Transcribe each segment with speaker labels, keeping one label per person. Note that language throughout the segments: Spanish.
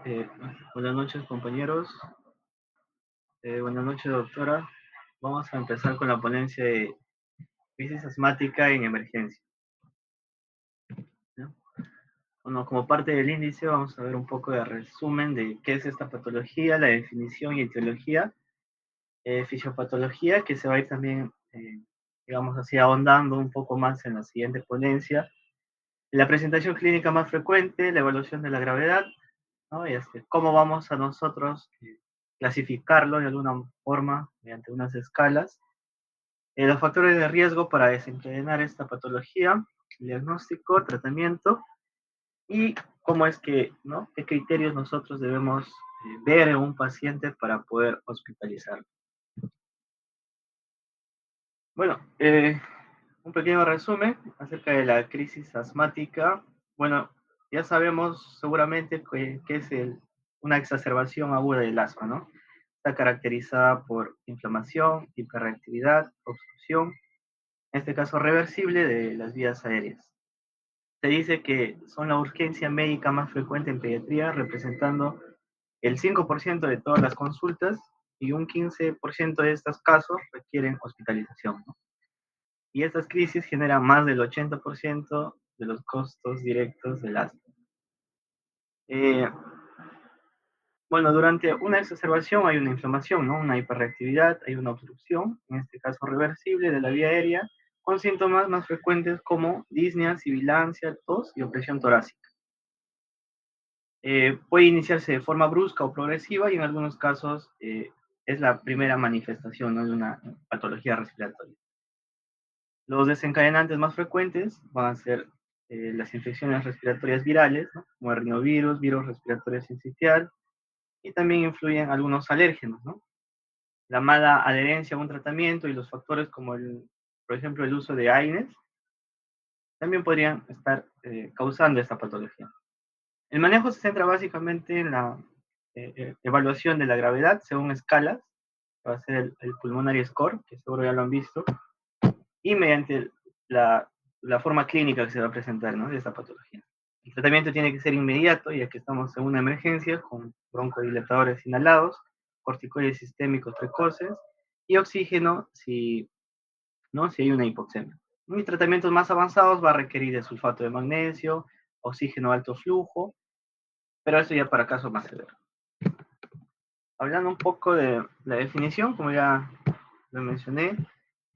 Speaker 1: Hola, buenas noches compañeros, buenas noches doctora. Vamos a empezar con la ponencia de crisis asmática en emergencia, ¿no? Bueno, como parte del índice vamos a ver un poco de resumen de qué es esta patología, la definición y etiología, fisiopatología, que se va a ir también, digamos así, ahondando un poco más en la siguiente ponencia. La presentación clínica más frecuente, la evaluación de la gravedad, ¿no? Y cómo vamos a nosotros clasificarlo de alguna forma mediante unas escalas. Los factores de riesgo para desencadenar esta patología, el diagnóstico, tratamiento y cómo es que, ¿no? ¿Qué criterios nosotros debemos ver en un paciente para poder hospitalizarlo? Bueno, un pequeño resumen acerca de la crisis asmática. Bueno, ya sabemos seguramente que es una exacerbación aguda del asma, ¿no? Está caracterizada por inflamación, hiperreactividad, obstrucción, en este caso reversible, de las vías aéreas. Se dice que son la urgencia médica más frecuente en pediatría, representando el 5% de todas las consultas y un 15% de estos casos requieren hospitalización, ¿no? Y estas crisis generan más del 80% de los costos directos del asma. Eh, bueno, durante una exacerbación hay una inflamación, ¿no? Una hiperreactividad, hay una obstrucción, en este caso reversible, de la vía aérea, con síntomas más frecuentes como disnea, sibilancia, tos y opresión torácica. Puede iniciarse de forma brusca o progresiva y en algunos casos es la primera manifestación, ¿no? De una patología respiratoria. Los desencadenantes más frecuentes van a ser las infecciones respiratorias virales, ¿no? Como el rinovirus, virus respiratorio sincitial, y también influyen algunos alérgenos, ¿no? La mala adherencia a un tratamiento y los factores como, por ejemplo, el uso de AINES, también podrían estar causando esta patología. El manejo se centra básicamente en la evaluación de la gravedad según escalas, va a ser el Pulmonary Score, que seguro ya lo han visto, y mediante la forma clínica que se va a presentar, ¿no? De esta patología. El tratamiento tiene que ser inmediato, ya que estamos en una emergencia con broncodilatadores inhalados, corticoides sistémicos precoces y oxígeno si, ¿no? Si hay una hipoxemia. Y tratamientos más avanzados va a requerir de sulfato de magnesio, oxígeno alto flujo, pero eso ya para casos más severos. Hablando un poco de la definición, como ya lo mencioné,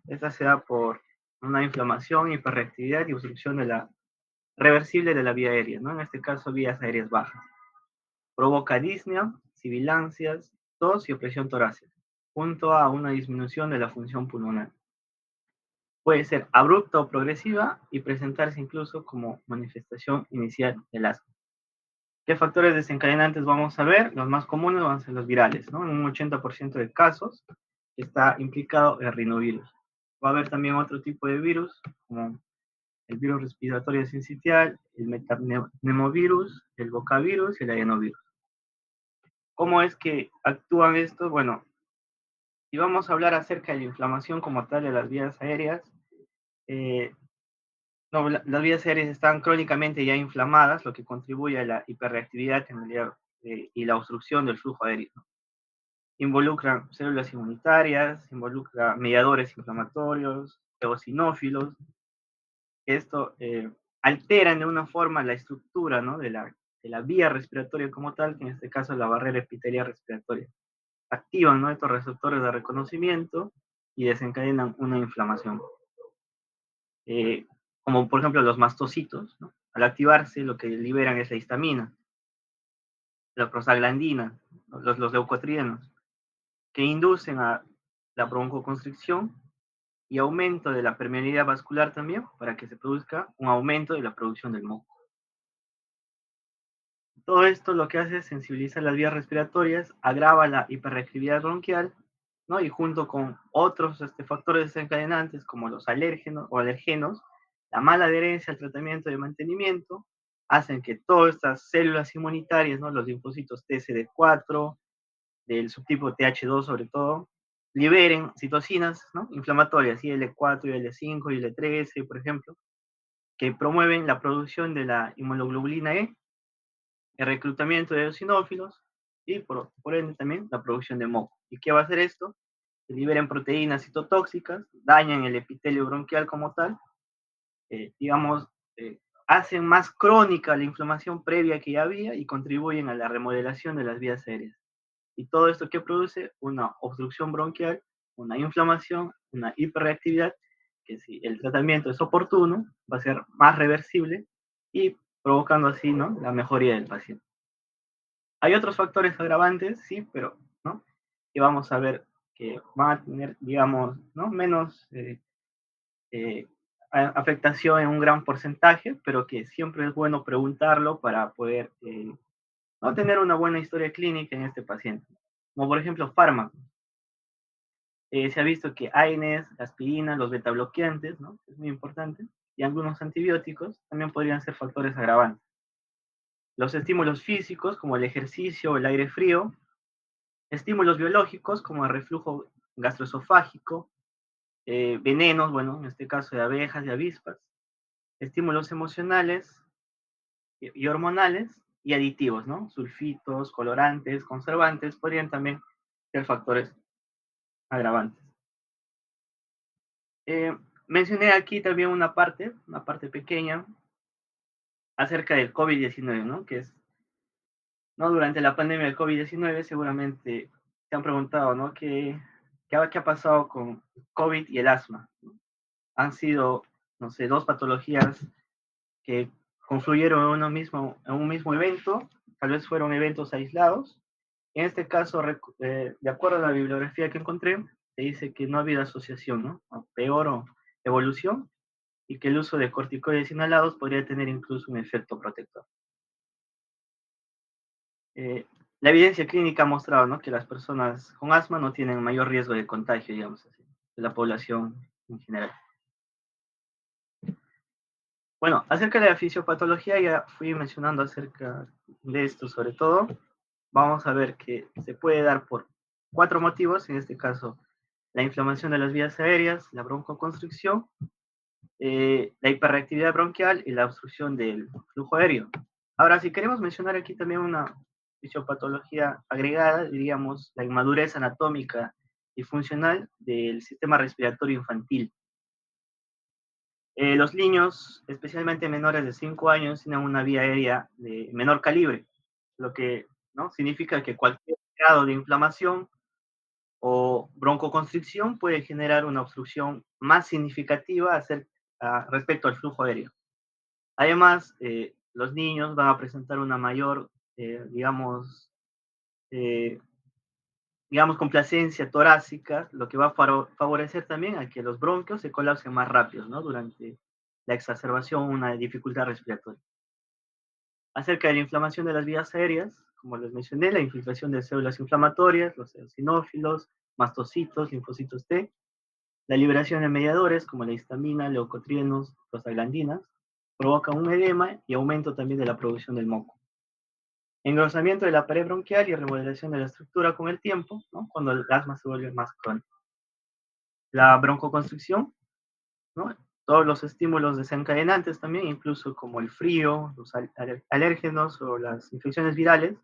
Speaker 1: esta se da por una inflamación, hiperreactividad y obstrucción de la reversible de la vía aérea, ¿no? En este caso, vías aéreas bajas. Provoca disnea, sibilancias, tos y opresión torácica, junto a una disminución de la función pulmonar. Puede ser abrupta o progresiva y presentarse incluso como manifestación inicial del asma. ¿Qué factores desencadenantes vamos a ver? Los más comunes van a ser los virales, ¿no? En un 80% de casos está implicado el rinovirus. Va a haber también otro tipo de virus, como el virus respiratorio sincitial, el metapneumovirus, el bocavirus y el adenovirus. ¿Cómo es que actúan estos? Bueno, si vamos a hablar acerca de la inflamación como tal de las vías aéreas, eh, no, las vías aéreas están crónicamente ya inflamadas, lo que contribuye a la hiperreactividad en realidad, y la obstrucción del flujo aéreo, ¿no? Involucran células inmunitarias, involucra mediadores inflamatorios, eosinófilos. Esto alteran de una forma la estructura, ¿no? De la vía respiratoria como tal, que en este caso es la barrera epitelial respiratoria. Activan, ¿no? Estos receptores de reconocimiento y desencadenan una inflamación. Eh, Como por ejemplo los mastocitos, ¿no? Al activarse lo que liberan es la histamina, la prostaglandina, ¿no? Los leucotrienos, que inducen a la broncoconstricción y aumento de la permeabilidad vascular también, para que se produzca un aumento de la producción del moco. Todo esto lo que hace es sensibilizar las vías respiratorias, agrava la hiperreactividad bronquial, ¿no? Y junto con otros factores desencadenantes como los alérgenos o alergenos, la mala adherencia al tratamiento de mantenimiento, hacen que todas estas células inmunitarias, ¿no? Los linfocitos TCD4, del subtipo TH2 sobre todo, liberen citocinas, ¿no? Inflamatorias, IL4, IL5, IL13, por ejemplo, que promueven la producción de la inmunoglobulina E, el reclutamiento de eosinófilos y por ende también la producción de moco. ¿Y qué va a hacer esto? Se liberan proteínas citotóxicas, dañan el epitelio bronquial como tal, digamos, eh, hacen más crónica la inflamación previa que ya había y contribuyen a la remodelación de las vías aéreas. Y todo esto que produce una obstrucción bronquial, una inflamación, una hiperreactividad, que si el tratamiento es oportuno, va a ser más reversible y provocando así, ¿no?, la mejoría del paciente. Hay otros factores agravantes, sí, pero, ¿no?, que vamos a ver que van a tener, digamos, ¿no?, menos eh, afectación en un gran porcentaje, pero que siempre es bueno preguntarlo para poder no tener una buena historia clínica en este paciente. Como por ejemplo fármacos. Se ha visto que AINES, aspirina, los betabloqueantes, ¿no?, es muy importante, y algunos antibióticos también podrían ser factores agravantes. Los estímulos físicos, como el ejercicio o el aire frío, estímulos biológicos, como el reflujo gastroesofágico, venenos, bueno, en este caso de abejas y avispas, estímulos emocionales y hormonales y aditivos, ¿no? Sulfitos, colorantes, conservantes, podrían también ser factores agravantes. Eh, Mencioné aquí también una parte pequeña, acerca del COVID-19, ¿no? Que es, ¿no? Durante la pandemia del COVID-19 seguramente se han preguntado, ¿no? ¿Qué ha pasado con COVID y el asma? ¿No? Han sido, no sé, dos patologías que confluyeron en un mismo evento, tal vez fueron eventos aislados. En este caso, de acuerdo a la bibliografía que encontré, se dice que no ha habido asociación, ¿no?, a peor o evolución, y que el uso de corticoides inhalados podría tener incluso un efecto protector. Eh, la evidencia clínica ha mostrado, ¿no?, que las personas con asma no tienen mayor riesgo de contagio, digamos así, de la población en general. Bueno, acerca de la fisiopatología ya fui mencionando acerca de esto sobre todo. Vamos a ver que se puede dar por cuatro motivos, en este caso la inflamación de las vías aéreas, la broncoconstricción, la hiperreactividad bronquial y la obstrucción del flujo aéreo. Ahora, si queremos mencionar aquí también una fisiopatología agregada, diríamos la inmadurez anatómica y funcional del sistema respiratorio infantil. Los niños, especialmente menores de 5 años, tienen una vía aérea de menor calibre, lo que, ¿no?, significa que cualquier grado de inflamación o broncoconstricción puede generar una obstrucción más significativa respecto al flujo aéreo. Además, los niños van a presentar una mayor, digamos, eh, complacencia torácica, lo que va a favorecer también a que los bronquios se colapsen más rápido, ¿no?, durante la exacerbación, una dificultad respiratoria. Acerca de la inflamación de las vías aéreas, como les mencioné, la infiltración de células inflamatorias, los eosinófilos, mastocitos, linfocitos T, la liberación de mediadores como la histamina, leucotrienos, prostaglandinas, provoca un edema y aumento también de la producción del moco. Engrosamiento de la pared bronquial y remodelación de la estructura con el tiempo, ¿no?, cuando el asma se vuelve más crónico. La broncoconstricción, ¿no?, todos los estímulos desencadenantes también, incluso como el frío, los alérgenos o las infecciones virales,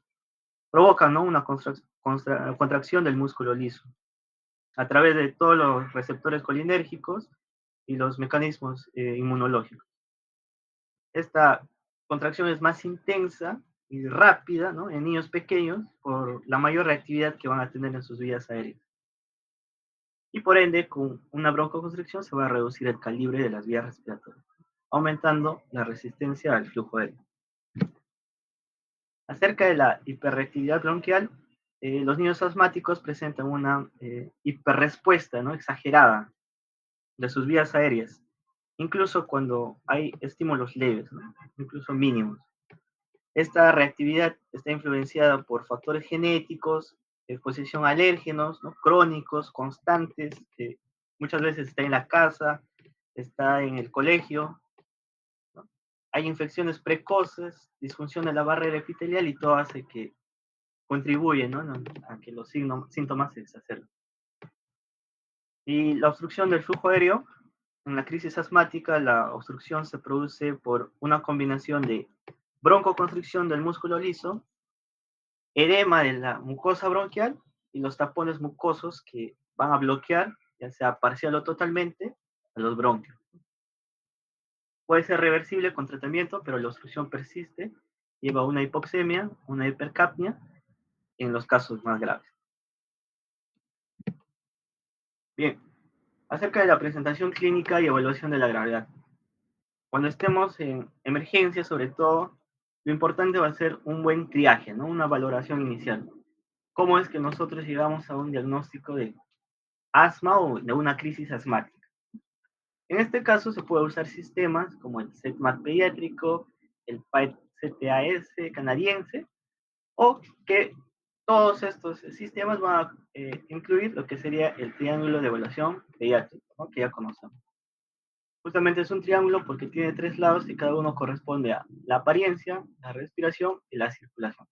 Speaker 1: provocan, ¿no?, una contracción del músculo liso a través de todos los receptores colinérgicos y los mecanismos inmunológicos. Esta contracción es más intensa y rápida, ¿no?, en niños pequeños por la mayor reactividad que van a tener en sus vías aéreas. Y por ende, con una broncoconstricción se va a reducir el calibre de las vías respiratorias, aumentando la resistencia al flujo aéreo. Acerca de la hiperreactividad bronquial, los niños asmáticos presentan una hiperrespuesta, ¿no?, exagerada de sus vías aéreas, incluso cuando hay estímulos leves, ¿no?, incluso mínimos. Esta reactividad está influenciada por factores genéticos, exposición a alérgenos, ¿no?, crónicos, constantes, que muchas veces está en la casa, está en el colegio, ¿no? Hay infecciones precoces, disfunción de la barrera epitelial y todo hace que contribuye, ¿no?, a que los síntomas se exacerben. Y la obstrucción del flujo aéreo, en la crisis asmática, la obstrucción se produce por una combinación de broncoconstricción del músculo liso, edema de la mucosa bronquial y los tapones mucosos que van a bloquear, ya sea parcial o totalmente, a los bronquios. Puede ser reversible con tratamiento, pero la obstrucción persiste, lleva a una hipoxemia, una hipercapnia, en los casos más graves. Bien, acerca de la presentación clínica y evaluación de la gravedad. Cuando estemos en emergencia, sobre todo, lo importante va a ser un buen triaje, ¿no? Una valoración inicial. ¿Cómo es que nosotros llegamos a un diagnóstico de asma o de una crisis asmática? En este caso se puede usar sistemas como el SETMAT pediátrico, el PAET-CTAS canadiense, o que todos estos sistemas van a incluir lo que sería el triángulo de evaluación pediátrico, ¿no? Que ya conocemos. Justamente es un triángulo porque tiene tres lados y cada uno corresponde a la apariencia, la respiración y la circulación.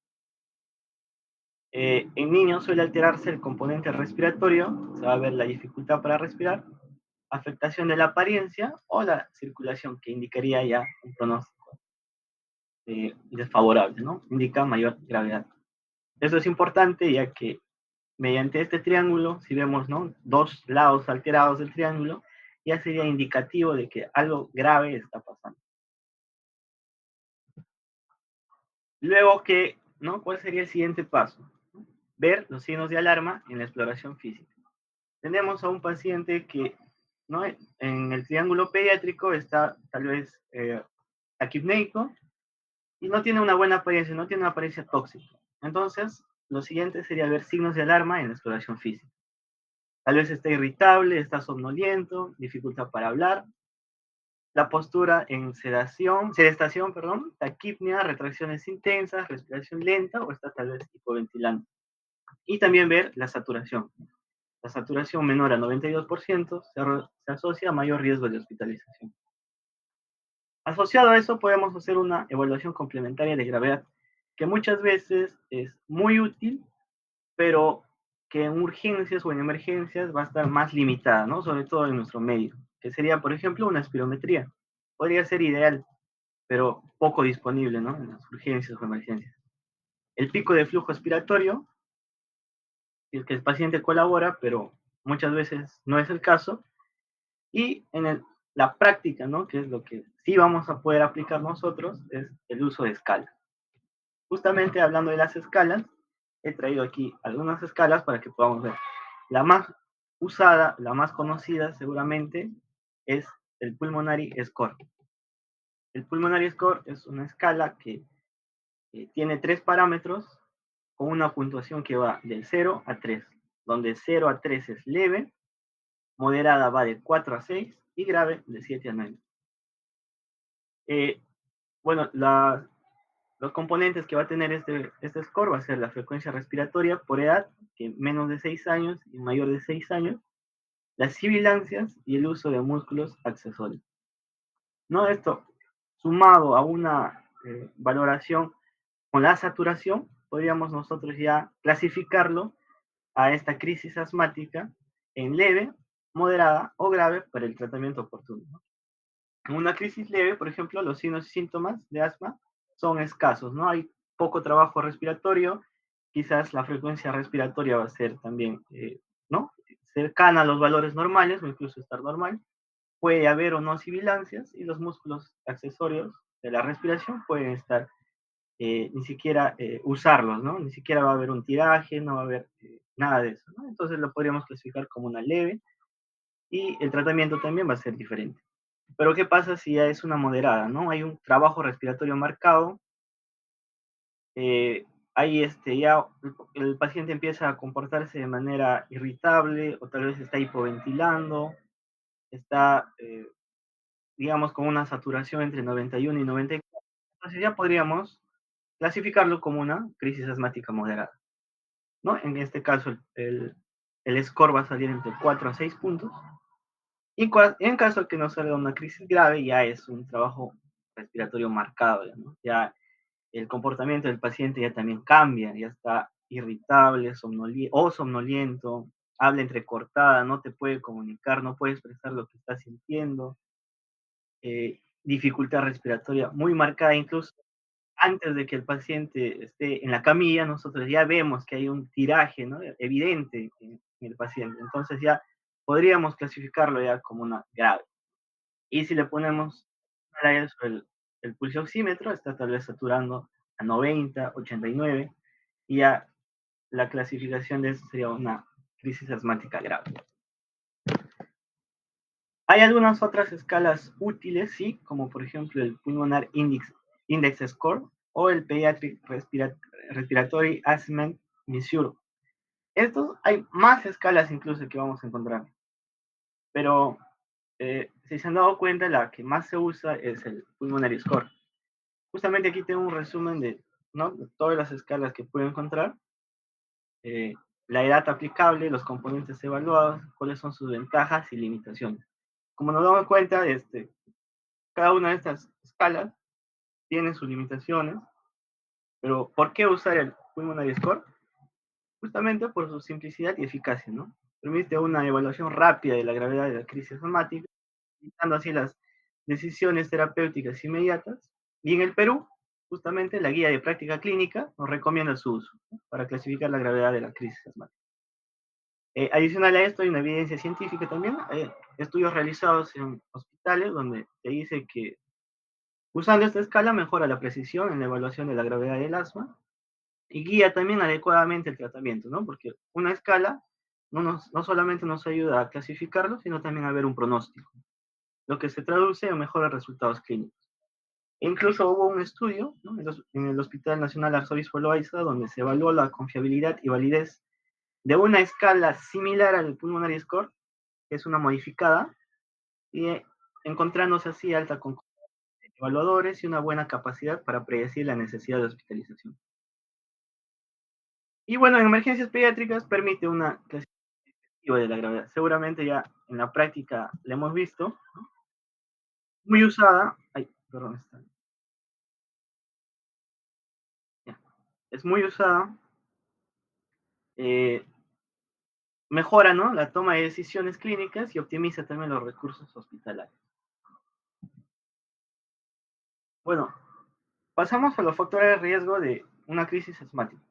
Speaker 1: En niños suele alterarse el componente respiratorio, se va a ver la dificultad para respirar, afectación de la apariencia o la circulación, que indicaría ya un pronóstico desfavorable, ¿no? Indica mayor gravedad. Eso es importante ya que mediante este triángulo, si vemos, ¿no?, dos lados alterados del triángulo, ya sería indicativo de que algo grave está pasando. Luego que, ¿no? ¿Cuál sería el siguiente paso? Ver los signos de alarma en la exploración física. Tenemos a un paciente que, ¿no?, en el triángulo pediátrico está tal vez taquipneico y no tiene una buena apariencia, no tiene una apariencia tóxica. Entonces, lo siguiente sería ver signos de alarma en la exploración física. Tal vez está irritable, está somnoliento, dificultad para hablar, la postura en sedestación, perdón, taquipnia, retracciones intensas, respiración lenta o está tal vez hipoventilando. Y también ver la saturación. La saturación menor a 92% se asocia a mayor riesgo de hospitalización. Asociado a eso podemos hacer una evaluación complementaria de gravedad, que muchas veces es muy útil, pero que en urgencias o en emergencias va a estar más limitada, ¿no? Sobre todo en nuestro medio, que sería, por ejemplo, una espirometría. Podría ser ideal, pero poco disponible, ¿no?, en las urgencias o emergencias. El pico de flujo expiratorio, si es que el paciente colabora, pero muchas veces no es el caso. Y en la práctica, ¿no?, que es lo que sí vamos a poder aplicar nosotros, es el uso de escalas. Justamente hablando de las escalas, he traído aquí algunas escalas para que podamos ver. La más usada, la más conocida seguramente, es el Pulmonary Score. El Pulmonary Score es una escala que tiene tres parámetros con una puntuación que va del 0 a 3, donde 0 a 3 es leve, moderada va de 4 a 6 y grave de 7 a 9. Eh, bueno, los componentes que va a tener este score va a ser la frecuencia respiratoria por edad, que menos de 6 años y mayor de 6 años, las sibilancias y el uso de músculos accesorios. ¿No? Esto sumado a una valoración con la saturación, podríamos nosotros ya clasificarlo a esta crisis asmática en leve, moderada o grave para el tratamiento oportuno, ¿no? En una crisis leve, por ejemplo, los signos y síntomas de asma son escasos, ¿no? Hay poco trabajo respiratorio, quizás la frecuencia respiratoria va a ser también, ¿no?, cercana a los valores normales o incluso estar normal. Puede haber o no sibilancias y los músculos accesorios de la respiración pueden estar ni siquiera usarlos, ¿no? Ni siquiera va a haber un tiraje, no va a haber nada de eso, ¿no? Entonces lo podríamos clasificar como una leve y el tratamiento también va a ser diferente. Pero ¿qué pasa si ya es una moderada, no? Hay un trabajo respiratorio marcado, eh, ahí ya el paciente empieza a comportarse de manera irritable o tal vez está hipoventilando, está, digamos, con una saturación entre 91 y 94. Entonces ya podríamos clasificarlo como una crisis asmática moderada, ¿no? En este caso, el score va a salir entre 4 a 6 puntos. Y en caso de que no salga una crisis grave, ya es un trabajo respiratorio marcado, ¿no? Ya el comportamiento del paciente ya también cambia, ya está irritable, somnoliento, habla entrecortada, no te puede comunicar, no puede expresar lo que está sintiendo, dificultad respiratoria muy marcada incluso. antes de que el paciente esté en la camilla, nosotros ya vemos que hay un tiraje, ¿no? Evidente en el paciente. Entonces ya podríamos clasificarlo ya como una grave. Y si le ponemos a eso el pulso oxímetro, está tal vez saturando a 90, 89, y ya la clasificación de eso sería una crisis asmática grave. Hay algunas otras escalas útiles, sí, como por ejemplo el Pulmonar Index Score o el Pediatric Respiratory Asthma Measure. Estos hay más escalas incluso que vamos a encontrar, pero si se han dado cuenta, la que más se usa es el Pulmonary Score. Justamente aquí tengo un resumen de, ¿no?, de todas las escalas que puedo encontrar, eh, la edad aplicable, los componentes evaluados, cuáles son sus ventajas y limitaciones. Como nos damos cuenta, cada una de estas escalas tiene sus limitaciones, pero ¿por qué usar el Pulmonary Score? Justamente por su simplicidad y eficacia, ¿no? Permite una evaluación rápida de la gravedad de la crisis asmática, evitando así las decisiones terapéuticas inmediatas. Y en el Perú, justamente la guía de práctica clínica nos recomienda su uso, ¿no?, para clasificar la gravedad de la crisis asmática. Adicional a esto, hay una evidencia científica también, estudios realizados en hospitales donde se dice que usando esta escala mejora la precisión en la evaluación de la gravedad del asma y guía también adecuadamente el tratamiento, ¿no? Porque una escala no solamente nos ayuda a clasificarlo, sino también a ver un pronóstico, lo que se traduce en mejores resultados clínicos. E incluso hubo un estudio, ¿no?, en el Hospital Nacional Arzobispo Loaiza, donde se evaluó la confiabilidad y validez de una escala similar al Pulmonary Score, que es una modificada, y encontrándose así alta con evaluadores y una buena capacidad para predecir la necesidad de hospitalización. Y bueno, en emergencias pediátricas permite una clasificación de la gravedad. Seguramente ya en la práctica la hemos visto, muy usada. Ay, perdón, ya. Es muy usada, eh, mejora, ¿no?, la toma de decisiones clínicas y optimiza también los recursos hospitalarios. Bueno, pasamos a los factores de riesgo de una crisis asmática.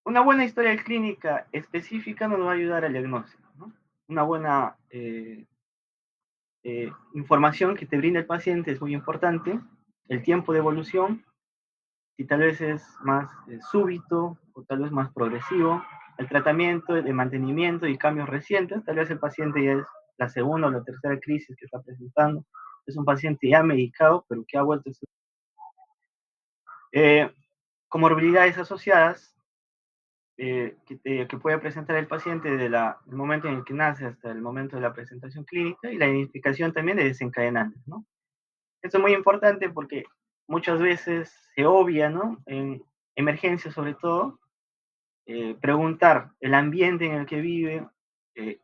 Speaker 1: Una buena historia clínica específica nos va a ayudar al diagnóstico, ¿no? Una buena información que te brinda el paciente es muy importante. El tiempo de evolución, si tal vez es más súbito o tal vez más progresivo. El tratamiento de mantenimiento y cambios recientes, tal vez el paciente ya es la segunda o la tercera crisis que está presentando. Es un paciente ya medicado, pero que ha vuelto a ser. Eh, Comorbilidades asociadas que puede presentar el paciente desde el momento en el que nace hasta el momento de la presentación clínica y la identificación también de desencadenantes, ¿no? Esto es muy importante porque muchas veces se obvia, ¿no?, en emergencias sobre todo, preguntar el ambiente en el que vive, el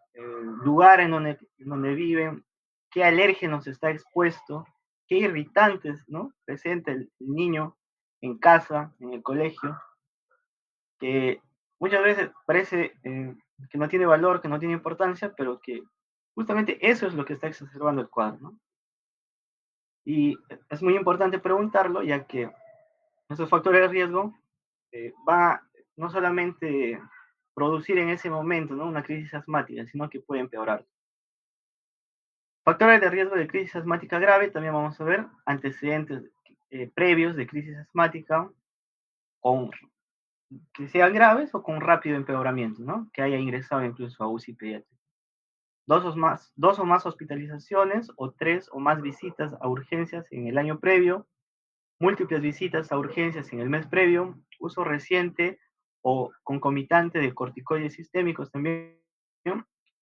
Speaker 1: lugar en donde viven, qué alérgenos está expuesto, qué irritantes, ¿no?, presenta el niño en casa, en el colegio, que muchas veces parece que no tiene valor, que no tiene importancia, pero que justamente eso es lo que está exacerbando el cuadro, ¿no? Y es muy importante preguntarlo, ya que esos factores de riesgo va no solamente producir en ese momento, ¿no?, una crisis asmática, sino que puede empeorar. Factores de riesgo de crisis asmática grave, también vamos a ver antecedentes previos de crisis asmática, con, que sean graves o con rápido empeoramiento, ¿no?, que haya ingresado incluso a UCI pediátrica. Dos o más hospitalizaciones o tres o más visitas a urgencias en el año previo, múltiples visitas a urgencias en el mes previo, uso reciente o concomitante de corticoides sistémicos también,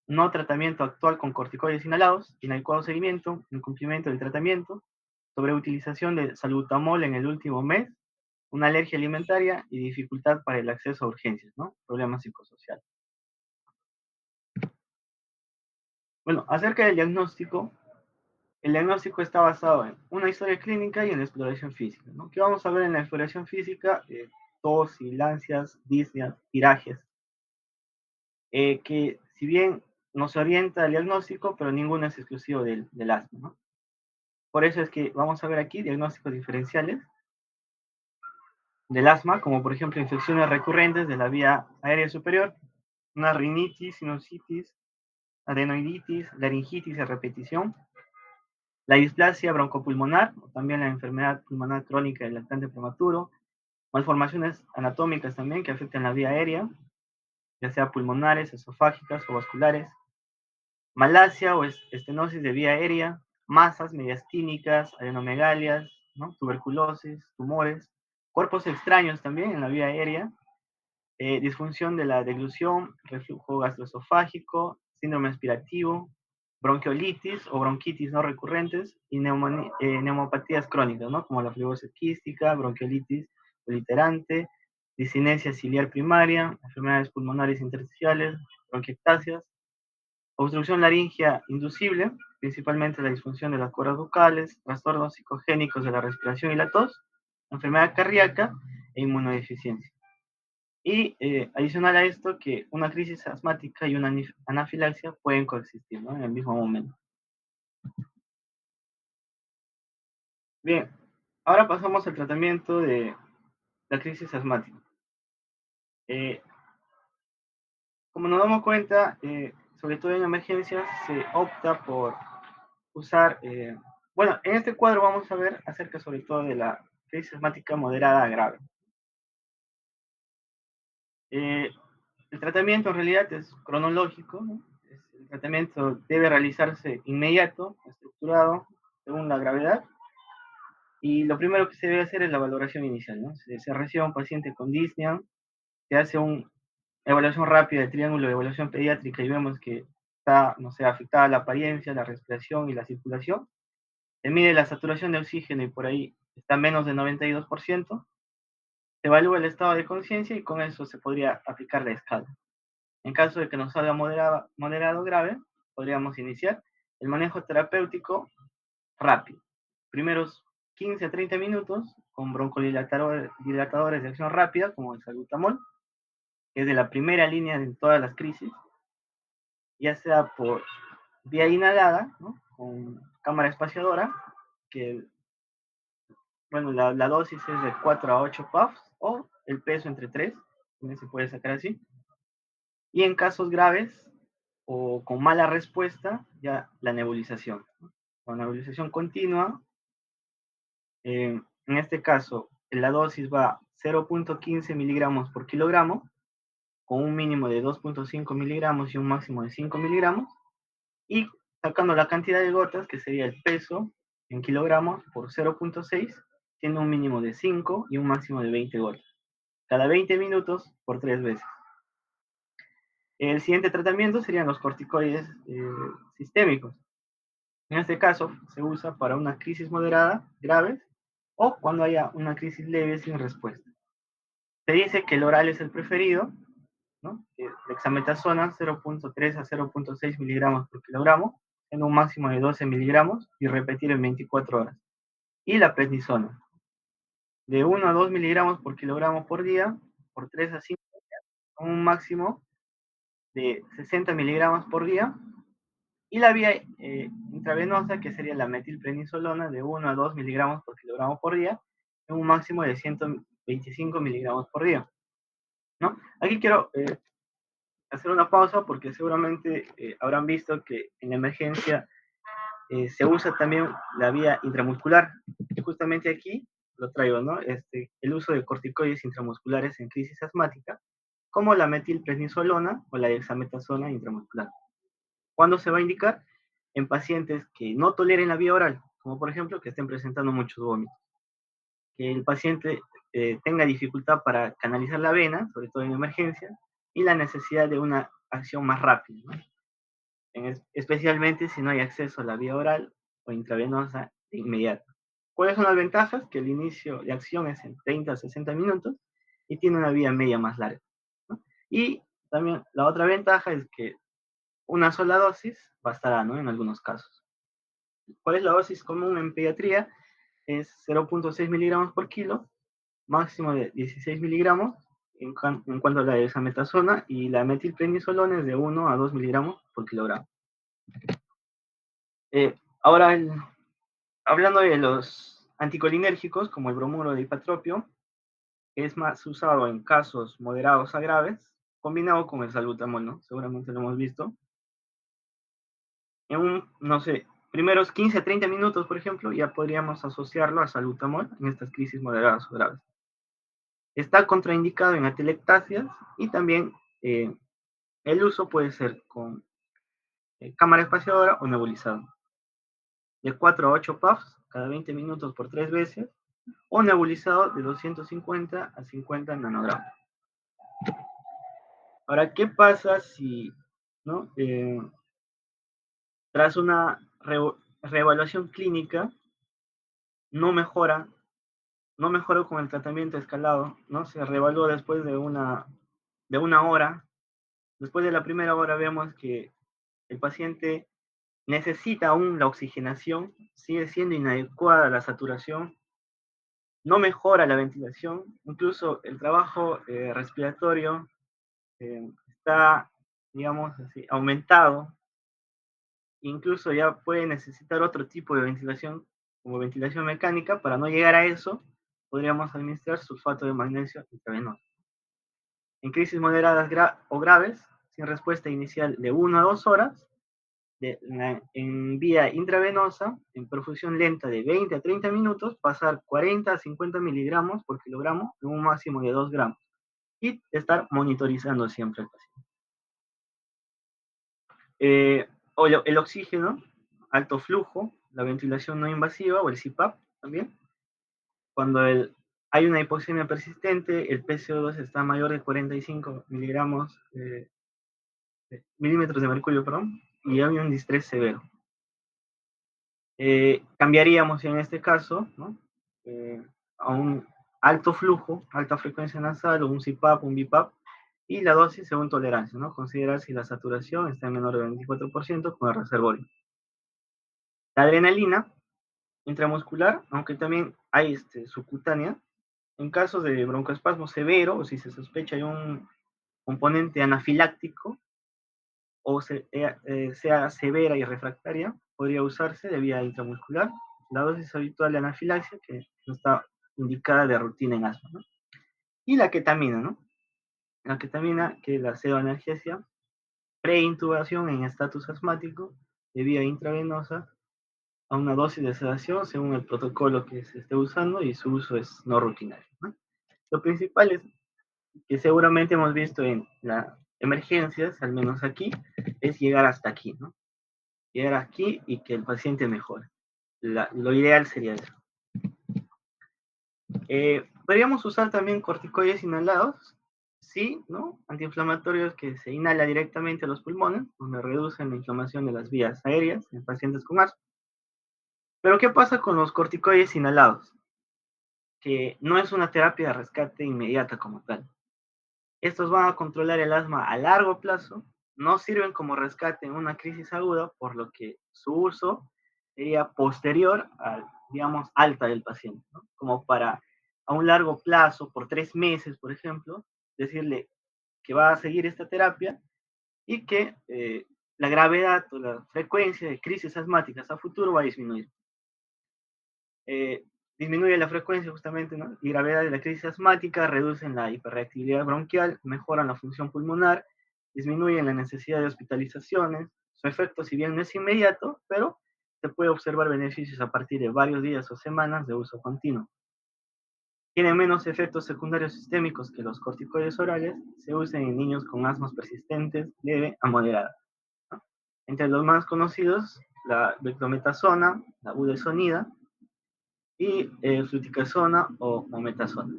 Speaker 1: no tratamiento actual con corticoides inhalados, inadecuado seguimiento, incumplimiento del tratamiento, sobreutilización de salbutamol en el último mes, una alergia alimentaria y dificultad para el acceso a urgencias, ¿no? Problemas psicosociales. Bueno, acerca del diagnóstico, el diagnóstico está basado en una historia clínica y en la exploración física, ¿no? ¿Qué vamos a ver en la exploración física? Tos, sibilancias, disneas, tirajes, que si bien nos orienta al diagnóstico, pero ninguno es exclusivo del asma, ¿no? Por eso es que vamos a ver aquí diagnósticos diferenciales del asma, como por ejemplo infecciones recurrentes de la vía aérea superior, una rinitis, sinusitis, adenoiditis, laringitis a repetición, la displasia broncopulmonar, o también la enfermedad pulmonar crónica del lactante prematuro, malformaciones anatómicas también que afectan la vía aérea, ya sea pulmonares, esofágicas o vasculares, malasia o estenosis de vía aérea, masas mediastínicas, adenomegalias, ¿no? Tuberculosis, tumores, cuerpos extraños también en la vía aérea, disfunción de la deglución, reflujo gastroesofágico, síndrome aspirativo, bronquiolitis o bronquitis no recurrentes y neumopatías crónicas, ¿no? Como la fibrosis quística, bronquiolitis obliterante, disinesia ciliar primaria, enfermedades pulmonares intersticiales, bronquiectasias, obstrucción laringea inducible, principalmente la disfunción de las cuerdas vocales, trastornos psicogénicos de la respiración y la tos, enfermedad cardíaca e inmunodeficiencia. Y adicional a esto, que una crisis asmática y una anafilaxia pueden coexistir, ¿no? En el mismo momento. Bien, ahora pasamos al tratamiento de la crisis asmática. Eh, Como nos damos cuenta, sobre todo en emergencias, se opta por usar, bueno, en este cuadro vamos a ver acerca sobre todo de la crisis asmática moderada a grave. Eh, el tratamiento en realidad es cronológico, ¿no? El tratamiento debe realizarse inmediato, estructurado, según la gravedad, y lo primero que se debe hacer es la valoración inicial, ¿no? Se recibe a un paciente con disnea, se hace una evaluación rápida de triángulo de evaluación pediátrica y vemos que está, no sé, afectada la apariencia, la respiración y la circulación. Se mide la saturación de oxígeno y por ahí está menos de 92%. Se evalúa el estado de conciencia y con eso se podría aplicar la escala. En caso de que nos salga moderado grave, podríamos iniciar el manejo terapéutico rápido. Primeros 15 a 30 minutos con broncodilatadores de acción rápida, como el salbutamol, que es de la primera línea en todas las crisis, ya sea por vía inhalada, ¿no? Con cámara espaciadora, que bueno, la dosis es de 4 a 8 puffs, o el peso entre 3, también se puede sacar así. Y en casos graves o con mala respuesta, ya la nebulización. Con nebulización continua, en este caso, la dosis va 0.15 miligramos por kilogramo, con un mínimo de 2.5 miligramos y un máximo de 5 miligramos, y sacando la cantidad de gotas, que sería el peso en kilogramos por 0.6, siendo un mínimo de 5 y un máximo de 20 gotas. Cada 20 minutos por 3 veces. El siguiente tratamiento serían los corticoides sistémicos. En este caso, se usa para una crisis moderada, grave, o cuando haya una crisis leve sin respuesta. Se dice que el oral es el preferido, ¿no? Dexametasona 0.3 a 0.6 miligramos por kilogramo, en un máximo de 12 miligramos y repetir en 24 horas. Y la prednisona, de 1 a 2 miligramos por kilogramo por día, por 3 a 5 días, con un máximo de 60 miligramos por día. Y la vía intravenosa, que sería la metilprednisolona, de 1 a 2 miligramos por kilogramo por día, en un máximo de 125 miligramos por día, ¿no? Aquí quiero hacer una pausa porque seguramente habrán visto que en la emergencia se usa también la vía intramuscular. Y justamente aquí lo traigo, ¿no? El uso de corticoides intramusculares en crisis asmática, como la metilprednisolona o la dexametasona intramuscular. ¿Cuándo se va a indicar? En pacientes que no toleren la vía oral, como por ejemplo que estén presentando muchos vómitos, que el paciente tenga dificultad para canalizar la vena, sobre todo en emergencia, y la necesidad de una acción más rápida, ¿no? Especialmente si no hay acceso a la vía oral o intravenosa de inmediato. ¿Cuáles son las ventajas? Que el inicio de acción es en 30 a 60 minutos y tiene una vía media más larga, ¿no? Y también la otra ventaja es que una sola dosis bastará, ¿no? En algunos casos. ¿Cuál es la dosis común en pediatría? Es 0.6 miligramos por kilo, máximo de 16 miligramos en cuanto a la dexametasona, y la metilprednisolona es de 1 a 2 miligramos por kilogramo. Ahora, Hablando de los anticolinérgicos, como el bromuro de hipatropio, es más usado en casos moderados a graves, combinado con el salbutamol, ¿no? Seguramente lo hemos visto. En no sé, primeros 15 a 30 minutos, por ejemplo, ya podríamos asociarlo a salbutamol en estas crisis moderadas o graves. Está contraindicado en atelectasias y también el uso puede ser con cámara espaciadora o nebulizado. De 4 a 8 puffs cada 20 minutos por 3 veces o nebulizado de 250 a 50 nanogramos. Ahora, ¿qué pasa si, ¿no? Tras una reevaluación clínica no mejora, no mejoró con el tratamiento escalado, ¿no? Se reevaluó después de una hora. Después de la primera hora vemos que el paciente necesita aún la oxigenación, sigue siendo inadecuada la saturación, no mejora la ventilación, incluso el trabajo respiratorio está, digamos así, aumentado, incluso ya puede necesitar otro tipo de ventilación, como ventilación mecánica. Para no llegar a eso, podríamos administrar sulfato de magnesio intravenoso. En crisis moderadas o graves, sin respuesta inicial de 1 a 2 horas, en vía intravenosa, en perfusión lenta de 20 a 30 minutos, pasar 40 a 50 miligramos por kilogramo en un máximo de 2 gramos y estar monitorizando siempre al paciente. O el oxígeno, alto flujo, la ventilación no invasiva o el CPAP también. Cuando hay una hipoxemia persistente, el PCO2 está mayor de 45 miligramos, milímetros de mercurio, perdón, y hay un distrés severo. Cambiaríamos en este caso, ¿no? A un alto flujo, alta frecuencia nasal, o un CPAP, un BiPAP, y la dosis según tolerancia, ¿no? Considerar si la saturación está en menor de 24% con el reservorio. La adrenalina intramuscular, aunque también hay subcutánea, en casos de broncoespasmo severo o si se sospecha de un componente anafiláctico o sea severa y refractaria, podría usarse de vía intramuscular la dosis habitual de anafilaxia que no está indicada de rutina en asma, ¿no? Y la ketamina, ¿no? La ketamina, que es la pseudoanalgesia, preintubación en estatus asmático de vía intravenosa a una dosis de sedación según el protocolo que se esté usando y su uso es no rutinario, ¿no? Lo principal es que seguramente hemos visto en las emergencias, al menos aquí, es llegar hasta aquí, ¿no? Llegar aquí y que el paciente mejore. Lo ideal sería eso. Podríamos usar también corticoides inhalados, sí, ¿no? Antiinflamatorios que se inhala directamente a los pulmones, donde reducen la inflamación de las vías aéreas en pacientes con asma. Pero ¿qué pasa con los corticoides inhalados? Que no es una terapia de rescate inmediata como tal. Estos van a controlar el asma a largo plazo, no sirven como rescate en una crisis aguda, por lo que su uso sería posterior al, digamos, alta del paciente, ¿no? Como para a un largo plazo, por 3 meses, por ejemplo, decirle que va a seguir esta terapia y que la gravedad o la frecuencia de crisis asmáticas a futuro va a disminuir. eh, Disminuye la frecuencia justamente, ¿no? Y gravedad de la crisis asmática, reducen la hiperreactividad bronquial, mejoran la función pulmonar, disminuyen la necesidad de hospitalizaciones. Su efecto, si bien no es inmediato, pero se puede observar beneficios a partir de varios días o semanas de uso continuo. Tiene menos efectos secundarios sistémicos que los corticoides orales, se usan en niños con asmas persistentes, leve a moderada, ¿no? Entre los más conocidos, la beclometasona, la budesonida, y fluticasona o mometasona.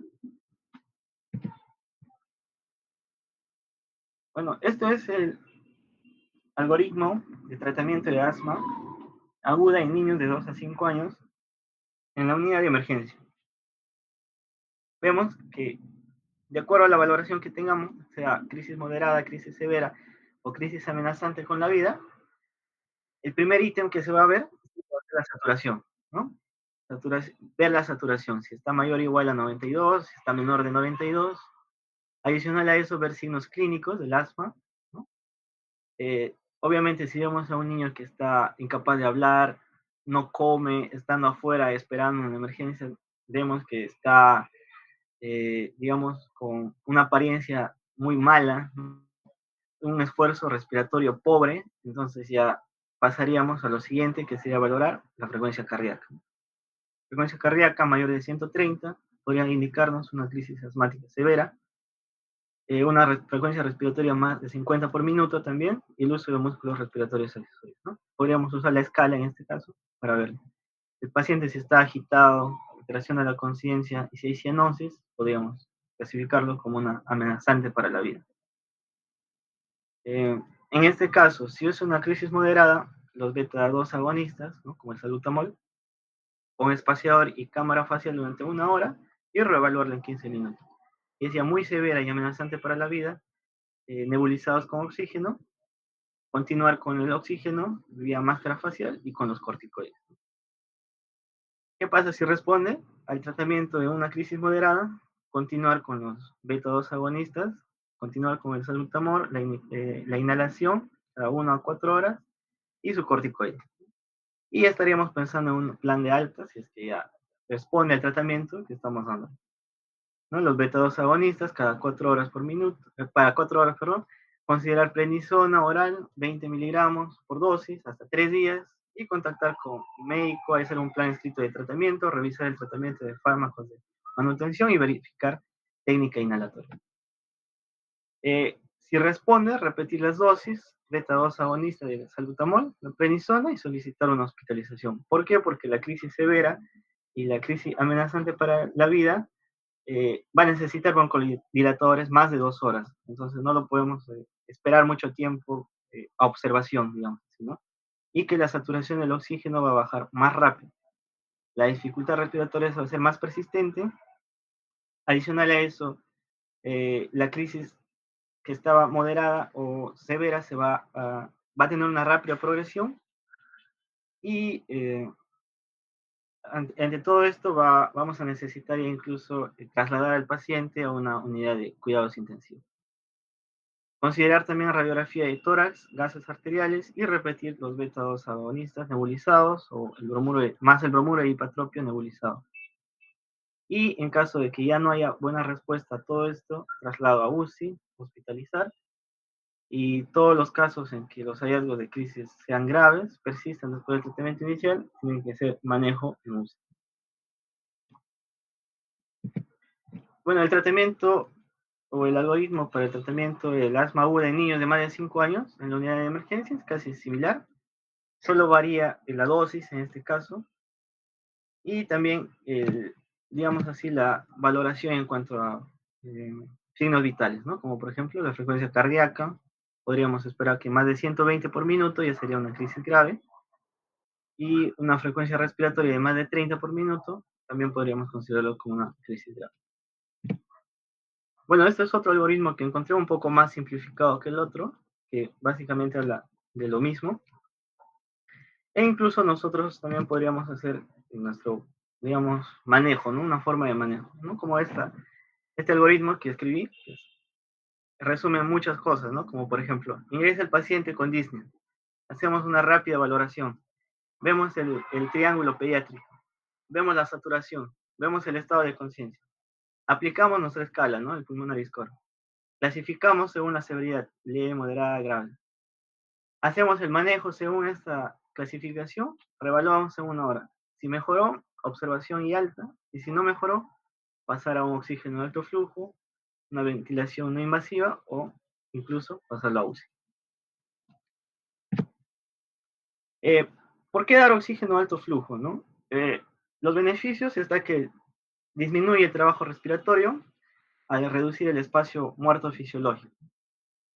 Speaker 1: Bueno, esto es el algoritmo de tratamiento de asma aguda en niños de 2 a 5 años en la unidad de emergencia. Vemos que, de acuerdo a la valoración que tengamos, sea crisis moderada, crisis severa o crisis amenazante con la vida, el primer ítem que se va a ver es la saturación, ¿no? Ver la saturación, si está mayor o igual a 92, si está menor de 92. Adicional a eso, ver signos clínicos del asma, ¿no? Obviamente, si vemos a un niño que está incapaz de hablar, no come, estando afuera esperando una emergencia, vemos que está, digamos, con una apariencia muy mala, un esfuerzo respiratorio pobre, entonces ya pasaríamos a lo siguiente, que sería valorar la frecuencia cardíaca. Frecuencia cardíaca mayor de 130 podría indicarnos una crisis asmática severa, una frecuencia respiratoria más de 50 por minuto también, y el uso de músculos respiratorios accesorios, ¿no? Podríamos usar la escala en este caso para ver. El paciente si está agitado, alteración de la conciencia y si hay cianosis, podríamos clasificarlo como una amenazante para la vida. En este caso, si es una crisis moderada, los beta-2 agonistas, ¿no? Como el salbutamol, con espaciador y cámara facial durante 1 hora y reevaluarla en 15 minutos. Y es ya muy severa y amenazante para la vida, nebulizados con oxígeno, continuar con el oxígeno vía máscara facial y con los corticoides. ¿Qué pasa si responde al tratamiento de una crisis moderada? Continuar con los beta-2 agonistas, continuar con el salbutamol, la inhalación cada 1 a 4 horas y su corticoide. Y ya estaríamos pensando en un plan de alta, si es que ya responde al tratamiento que estamos dando, ¿no? Los beta-2 agonistas cada 4 horas por minuto, para 4 horas, perdón, considerar prednisona oral, 20 miligramos por dosis, hasta 3 días, y contactar con médico, hacer un plan escrito de tratamiento, revisar el tratamiento de fármacos de manutención y verificar técnica inhalatoria. Si responde, repetir las dosis, beta-2 agonista de salbutamol, la prednisona y solicitar una hospitalización. ¿Por qué? Porque la crisis severa y la crisis amenazante para la vida va a necesitar broncodilatadores más de 2 horas. Entonces no lo podemos esperar mucho tiempo a observación, digamos, ¿no? Y que la saturación del oxígeno va a bajar más rápido. La dificultad respiratoria va a ser más persistente. Adicional a eso, la crisis que estaba moderada o severa va a tener una rápida progresión y ante todo esto vamos a necesitar incluso trasladar al paciente a una unidad de cuidados intensivos. Considerar también radiografía de tórax, gases arteriales y repetir los beta-2 agonistas nebulizados o más el bromuro de hipatropio nebulizado. Y en caso de que ya no haya buena respuesta a todo esto, traslado a UCI, hospitalizar, y todos los casos en que los hallazgos de crisis sean graves, persistan después del tratamiento inicial, tienen que ser manejo en UCI. Bueno, el tratamiento o el algoritmo para el tratamiento del asma aguda en niños de más de 5 años en la unidad de emergencia es casi similar, solo varía la dosis en este caso y también, digamos así, la valoración en cuanto a eh, signos vitales, ¿no? Como por ejemplo la frecuencia cardíaca, podríamos esperar que más de 120 por minuto ya sería una crisis grave, y una frecuencia respiratoria de más de 30 por minuto también podríamos considerarlo como una crisis grave. Bueno, este es otro algoritmo que encontré un poco más simplificado que el otro, que básicamente habla de lo mismo. E incluso nosotros también podríamos hacer nuestro, digamos, manejo, ¿no? Una forma de manejo, ¿no? Como este algoritmo que escribí, que resume muchas cosas, ¿no? Como por ejemplo, ingresa el paciente con disnea, hacemos una rápida valoración, vemos el triángulo pediátrico, vemos la saturación, vemos el estado de conciencia, aplicamos nuestra escala, ¿no? El pulmonary score, clasificamos según la severidad, leve, moderada, grave. Hacemos el manejo según esta clasificación, reevaluamos en 1 hora. Si mejoró, observación y alta, y si no mejoró, pasar a un oxígeno de alto flujo, una ventilación no invasiva o incluso pasarlo a UCI. ¿Por qué dar oxígeno de alto flujo, no? Los beneficios está que disminuye el trabajo respiratorio al reducir el espacio muerto fisiológico,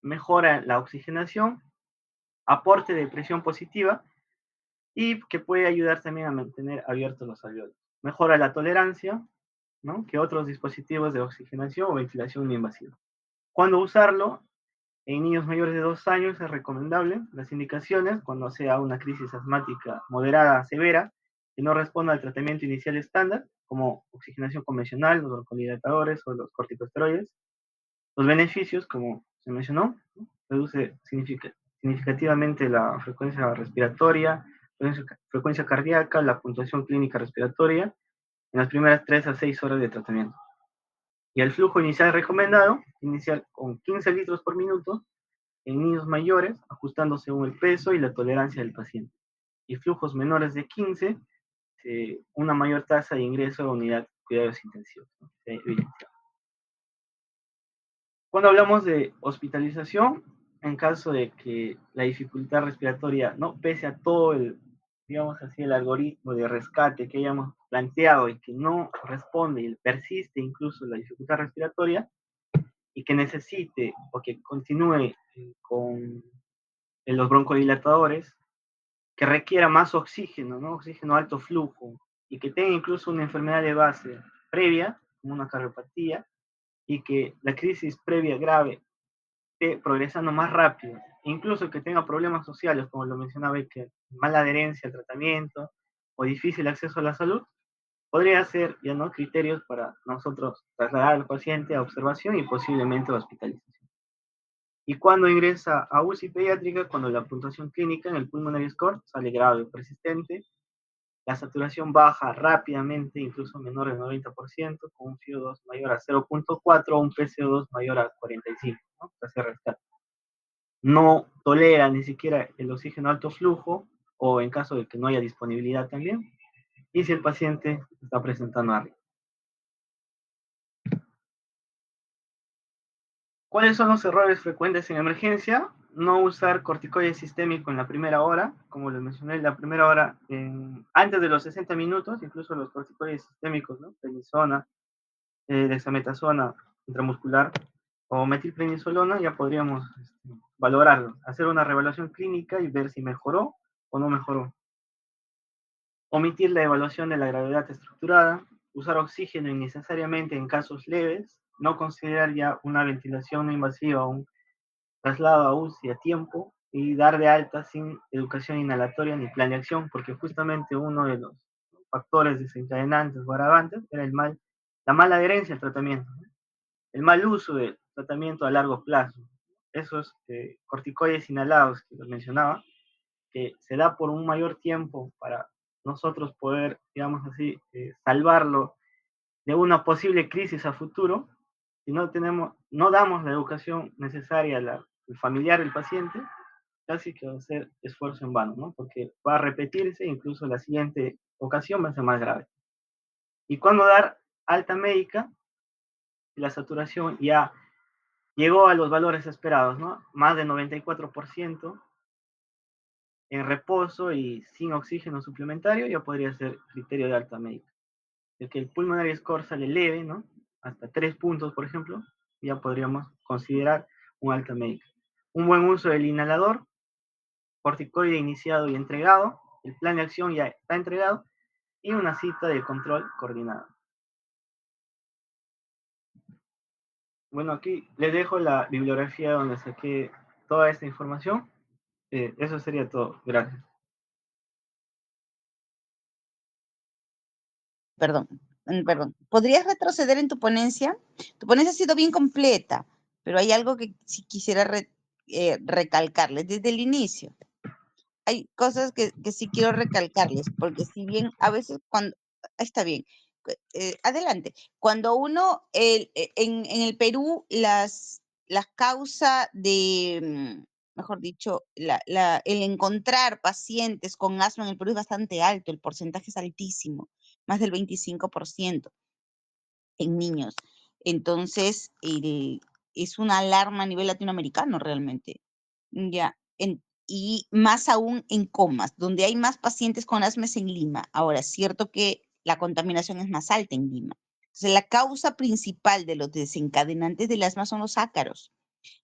Speaker 1: mejora la oxigenación, aporte de presión positiva y que puede ayudar también a mantener abiertos los alveolos. Mejora la tolerancia, ¿no? Que otros dispositivos de oxigenación o ventilación no invasiva. ¿Cuándo usarlo? En niños mayores de 2 años es recomendable. Las indicaciones, cuando sea una crisis asmática moderada severa, que no responda al tratamiento inicial estándar, como oxigenación convencional, los broncodilatadores o los corticosteroides. Los beneficios, como se mencionó, ¿no? Reduce significativamente la frecuencia respiratoria, frecuencia cardíaca, la puntuación clínica respiratoria en las primeras 3 a 6 horas de tratamiento. Y el flujo inicial recomendado, iniciar con 15 litros por minuto en niños mayores, ajustando según el peso y la tolerancia del paciente. Y flujos menores de 15, una mayor tasa de ingreso a unidad de cuidados intensivos, ¿no? Cuando hablamos de hospitalización, en caso de que la dificultad respiratoria, no pese a todo el, digamos así, el algoritmo de rescate que hayamos planteado y que no responde y persiste incluso la dificultad respiratoria y que necesite o que continúe con los broncodilatadores, que requiera más oxígeno, ¿no? Oxígeno alto flujo y que tenga incluso una enfermedad de base previa, como una cardiopatía, y que la crisis previa grave esté progresando más rápido, incluso que tenga problemas sociales, como lo mencionaba, que mala adherencia al tratamiento o difícil acceso a la salud, podría ser ya no criterios para nosotros trasladar al paciente a observación y posiblemente a hospitalización. Y cuando ingresa a UCI pediátrica, cuando la puntuación clínica en el pulmonary score sale grave o persistente, la saturación baja rápidamente, incluso menor del 90%, con un FiO2 mayor a 0.4 o un PCO2 mayor a 45, ¿no? Hace rescate. No tolera ni siquiera el oxígeno alto flujo, o en caso de que no haya disponibilidad también, y si el paciente está presentando ARRI. ¿Cuáles son los errores frecuentes en emergencia? No usar corticoide sistémico en la primera hora, como les mencioné, en la primera hora, antes de los 60 minutos, incluso los corticoides sistémicos, ¿no? Prednisona, dexametasona intramuscular o metilprednisolona, ya podríamos valorarlo, hacer una reevaluación clínica y ver si mejoró o no mejoró. Omitir la evaluación de la gravedad estructurada, usar oxígeno innecesariamente en casos leves, no considerar ya una ventilación no invasiva o un traslado a UCI a tiempo y dar de alta sin educación inhalatoria ni plan de acción, porque justamente uno de los factores desencadenantes o agravantes era la mala adherencia al tratamiento, ¿no? El mal uso del tratamiento a largo plazo. Esos corticoides inhalados que les mencionaba, que se da por un mayor tiempo para nosotros poder, digamos así, salvarlo de una posible crisis a futuro, si no damos la educación necesaria al familiar del paciente, casi que va a ser esfuerzo en vano, ¿no? Porque va a repetirse, incluso la siguiente ocasión va a ser más grave. Y cuando dar alta médica, la saturación ya llegó a los valores esperados, ¿no? Más de 94% en reposo y sin oxígeno suplementario, ya podría ser criterio de alta médica. El que el pulmonary score sale leve, ¿no? Hasta 3 puntos, por ejemplo, ya podríamos considerar un alta médica. Un buen uso del inhalador, corticoide iniciado y entregado, el plan de acción ya está entregado, y una cita de control coordinado. Bueno, aquí les dejo la bibliografía donde saqué toda esta información. Eso sería todo. Gracias.
Speaker 2: Perdón, perdón. ¿Podrías retroceder en tu ponencia? Tu ponencia ha sido bien completa, pero hay algo que sí quisiera recalcarles desde el inicio. Hay cosas que sí quiero recalcarles, porque si bien a veces cuando, está bien, adelante, cuando uno, en el Perú, las causas de, mejor dicho, el encontrar pacientes con asma en el Perú es bastante alto, el porcentaje es altísimo, más del 25% en niños. Entonces, es una alarma a nivel latinoamericano realmente. Ya, y más aún en comas, donde hay más pacientes con asma es en Lima. Ahora, es cierto que la contaminación es más alta en Lima. Entonces, la causa principal de los desencadenantes del asma son los ácaros,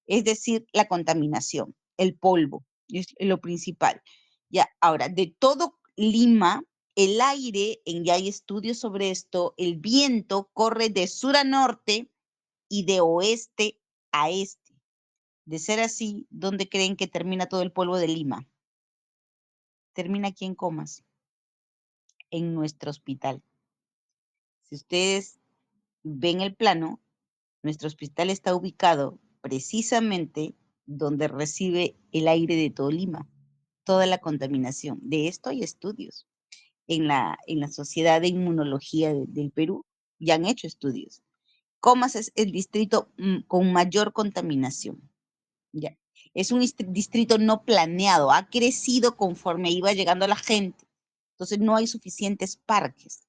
Speaker 2: es decir, la contaminación, el polvo, es lo principal. Ya, ahora, de todo Lima, el aire, ya hay estudios sobre esto, el viento corre de sur a norte y de oeste a este. De ser así, ¿dónde creen que termina todo el polvo de Lima? Termina aquí en Comas, en nuestro hospital. Si ustedes ven el plano, nuestro hospital está ubicado precisamente donde recibe el aire de todo Lima. toda la contaminación. De esto hay estudios. En la Sociedad de Inmunología del Perú ya han hecho estudios. Comas es el distrito con mayor contaminación. Ya. Es un distrito no planeado, ha crecido conforme iba llegando la gente. Entonces no hay suficientes parques.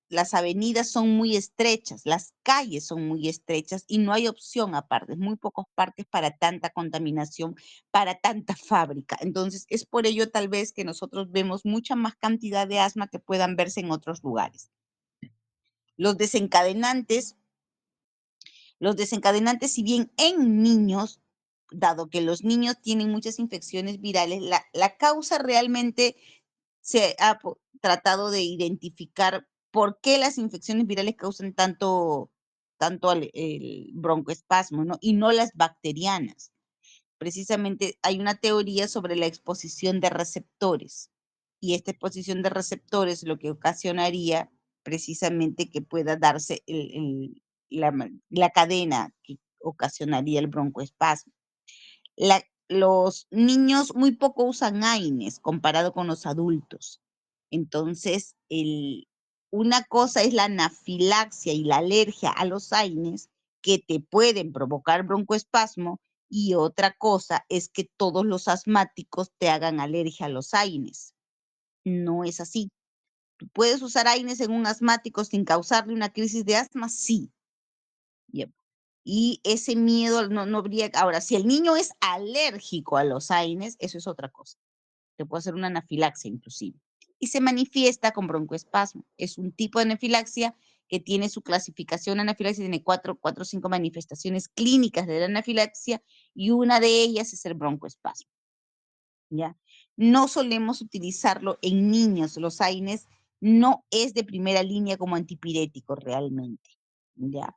Speaker 2: Las avenidas son muy estrechas, las calles son muy estrechas y no hay opción aparte, muy pocos parques para tanta contaminación, para tanta fábrica. Entonces es por ello tal vez que nosotros vemos mucha más cantidad de asma que puedan verse en otros lugares. Los desencadenantes Los desencadenantes, si bien en niños, dado que los niños tienen muchas infecciones virales, la causa realmente se ha tratado de identificar por qué las infecciones virales causan tanto el broncoespasmo, ¿no? Y no las bacterianas. Precisamente hay una teoría sobre la exposición de receptores. Y esta exposición de receptores lo que ocasionaría precisamente que pueda darse la cadena que ocasionaría el broncoespasmo. Los niños muy poco usan AINES comparado con los adultos. Entonces, una cosa es la anafilaxia y la alergia a los AINES que te pueden provocar broncoespasmo y otra cosa es que todos los asmáticos te hagan alergia a los AINES. No es así. ¿Tú puedes usar AINES en un asmático sin causarle una crisis de asma? Sí. Yep. Y ese miedo no habría. Ahora, si el niño es alérgico a los AINES, eso es otra cosa. Te puede hacer una anafilaxia inclusive. Y se manifiesta con broncoespasmo. Es un tipo de anafilaxia que tiene su clasificación. Anafilaxia tiene cuatro o cinco manifestaciones clínicas de la anafilaxia y una de ellas es el broncoespasmo. ¿Ya? No solemos utilizarlo en niños. Los AINES no es de primera línea como antipirético realmente. ¿Ya?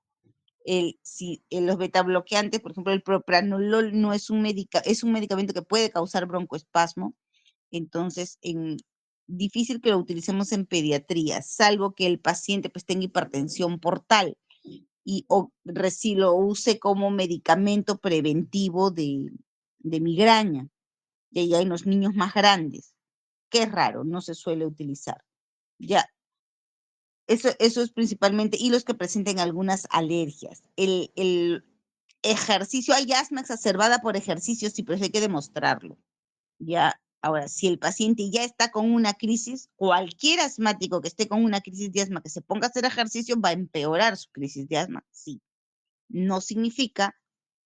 Speaker 2: Los betabloqueantes, por ejemplo, el propranolol no es es un medicamento que puede causar broncoespasmo, entonces difícil que lo utilicemos en pediatría, salvo que el paciente pues tenga hipertensión portal o si lo use como medicamento preventivo de migraña, y ahí en los niños más grandes, que es raro, no se suele utilizar. Ya, eso es principalmente, y los que presenten algunas alergias. El ejercicio, hay asma exacerbada por ejercicio, sí, pero eso hay que demostrarlo. Ya, ahora, si el paciente ya está con una crisis, cualquier asmático que esté con una crisis de asma que se ponga a hacer ejercicio va a empeorar su crisis de asma, sí. No significa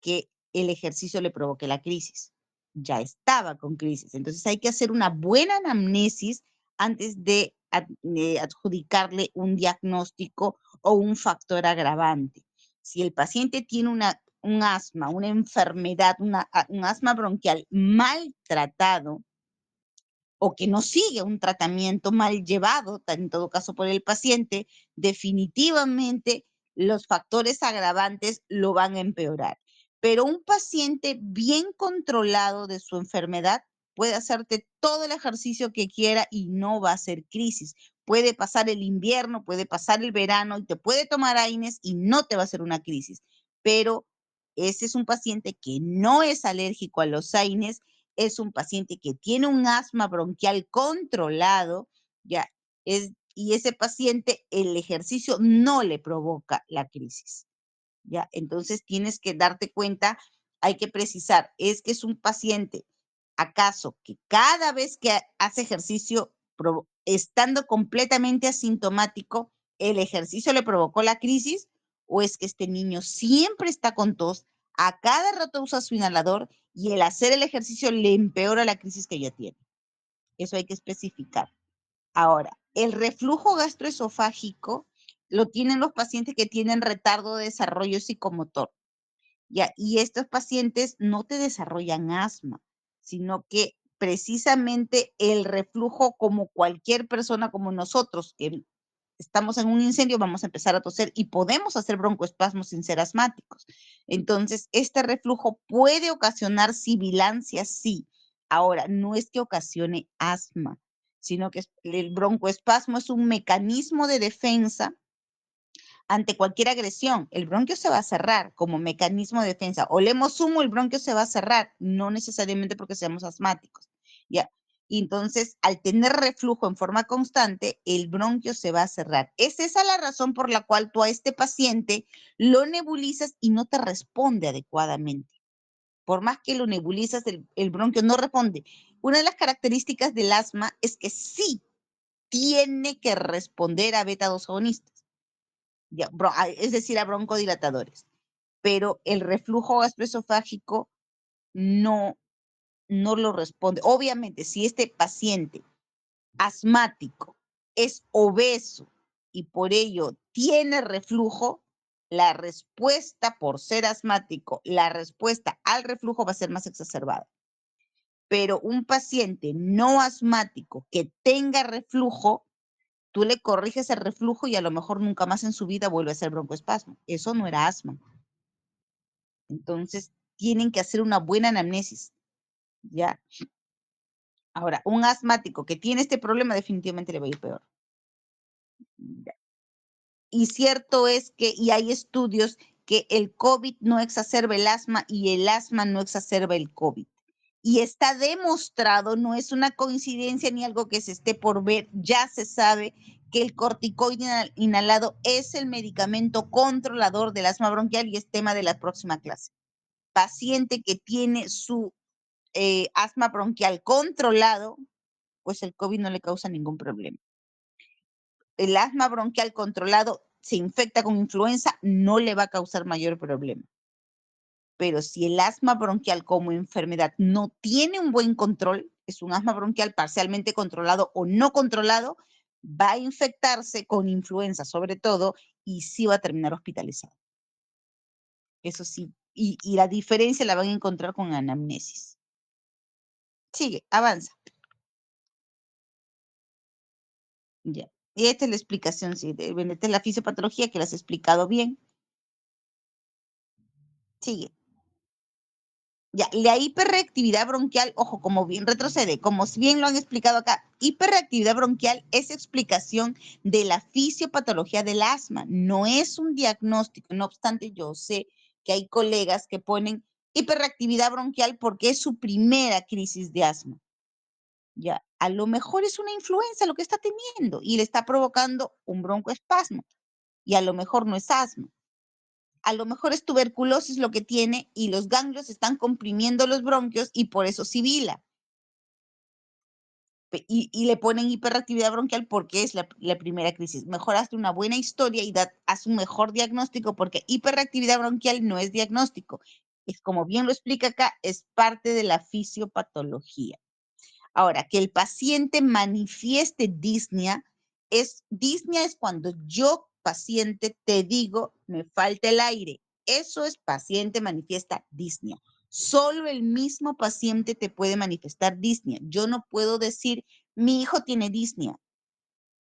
Speaker 2: que el ejercicio le provoque la crisis. Ya estaba con crisis. Entonces hay que hacer una buena anamnesis antes de adjudicarle un diagnóstico o un factor agravante. Si el paciente tiene un asma, una enfermedad, un asma bronquial mal tratado, o que no sigue un tratamiento mal llevado, en todo caso por el paciente, definitivamente los factores agravantes lo van a empeorar. Pero un paciente bien controlado de su enfermedad puede hacerte todo el ejercicio que quiera y no va a ser crisis. Puede pasar el invierno, puede pasar el verano y te puede tomar AINES y no te va a hacer una crisis. Pero ese es un paciente que no es alérgico a los AINES, es un paciente que tiene un asma bronquial controlado, ya, y ese paciente el ejercicio no le provoca la crisis, ya. Entonces tienes que darte cuenta, hay que precisar, es que es un paciente, acaso que cada vez que hace ejercicio, estando completamente asintomático, el ejercicio le provocó la crisis, o es que este niño siempre está con tos, a cada rato usa su inhalador y el hacer el ejercicio le empeora la crisis que ya tiene. Eso hay que especificar. Ahora, el reflujo gastroesofágico lo tienen los pacientes que tienen retardo de desarrollo psicomotor. Ya, y estos pacientes no te desarrollan asma, sino que precisamente el reflujo, como cualquier persona como nosotros, que estamos en un incendio, vamos a empezar a toser y podemos hacer broncoespasmos sin ser asmáticos. Entonces, este reflujo puede ocasionar sibilancia, sí. Ahora, no es que ocasione asma, sino que el broncoespasmo es un mecanismo de defensa ante cualquier agresión. El bronquio se va a cerrar como mecanismo de defensa. Olemos humo, el bronquio se va a cerrar, no necesariamente porque seamos asmáticos. ¿ya? Y entonces, al tener reflujo en forma constante, el bronquio se va a cerrar. Es esa la razón por la cual tú a este paciente lo nebulizas y no te responde adecuadamente. Por más que lo nebulizas, el bronquio no responde. Una de las características del asma es que sí tiene que responder a beta-2 agonistas, ya, es decir, a broncodilatadores. Pero el reflujo gastroesofágico no, no lo responde. Obviamente, si este paciente asmático es obeso y por ello tiene reflujo, la respuesta por ser asmático, la respuesta al reflujo va a ser más exacerbada. Pero un paciente no asmático que tenga reflujo, tú le corriges el reflujo y a lo mejor nunca más en su vida vuelve a ser broncoespasmo. Eso no era asma. Entonces, tienen que hacer una buena anamnesis, ¿ya? Ahora, un asmático que tiene este problema definitivamente le va a ir peor. ¿Ya? Y cierto es que, y hay estudios que el COVID no exacerba el asma y el asma no exacerba el COVID. Y está demostrado, no es una coincidencia ni algo que se esté por ver, ya se sabe que el corticoide inhalado es el medicamento controlador del asma bronquial y es tema de la próxima clase. Paciente que tiene su asma bronquial controlado, pues el COVID no le causa ningún problema. El asma bronquial controlado se infecta con influenza, no le va a causar mayor problema. Pero si el asma bronquial como enfermedad no tiene un buen control, es un asma bronquial parcialmente controlado o no controlado, va a infectarse con influenza sobre todo y sí va a terminar hospitalizado. Eso sí, y la diferencia la van a encontrar con anamnesis. Sigue, avanza. Ya. Y esta es la explicación, sí, esta es la fisiopatología que las has explicado bien. Sigue. Ya, la hiperreactividad bronquial, ojo, como bien retrocede, como si bien lo han explicado acá, hiperreactividad bronquial es explicación de la fisiopatología del asma, no es un diagnóstico. No obstante, yo sé que hay colegas que ponen hiperreactividad bronquial porque es su primera crisis de asma. Ya, a lo mejor es una influenza lo que está teniendo y le está provocando un broncoespasmo y a lo mejor no es asma. A lo mejor es tuberculosis lo que tiene y los ganglios están comprimiendo los bronquios y por eso sibila. Y le ponen hiperactividad bronquial porque es la primera crisis. Mejor hazle una buena historia y haz un mejor diagnóstico porque hiperactividad bronquial no es diagnóstico. Es como bien lo explica acá, es parte de la fisiopatología. Ahora, que el paciente manifieste disnea es cuando yo, paciente, te digo, me falta el aire. Eso es paciente manifiesta disnea. Solo el mismo paciente te puede manifestar disnea. Yo no puedo decir, mi hijo tiene disnea.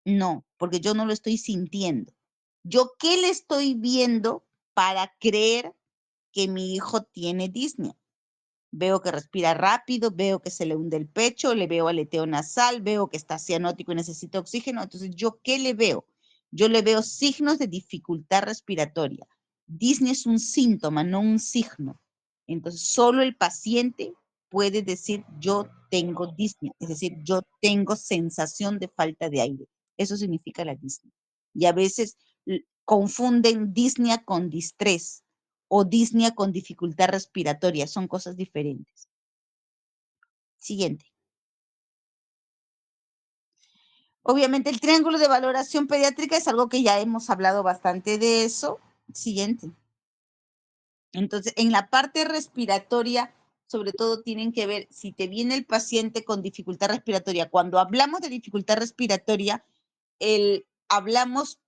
Speaker 2: No, porque yo no lo estoy sintiendo. ¿Yo qué le estoy viendo para creer que mi hijo tiene disnea? Veo que respira rápido, veo que se le hunde el pecho, le veo aleteo nasal, veo que está cianótico y necesita oxígeno. Entonces, ¿yo qué le veo? Yo le veo signos de dificultad respiratoria. Disney es un síntoma, no un signo. Entonces, solo el paciente puede decir yo tengo disnea, es decir, yo tengo sensación de falta de aire. Eso significa la disnea. Y a veces confunden disnea con distrés o disnea con dificultad respiratoria, son cosas diferentes. Siguiente. Obviamente el triángulo de valoración pediátrica es algo que ya hemos hablado bastante de eso. Siguiente. Entonces, en la parte respiratoria, sobre todo tienen que ver si te viene el paciente con dificultad respiratoria. Cuando hablamos de dificultad respiratoria, hablamos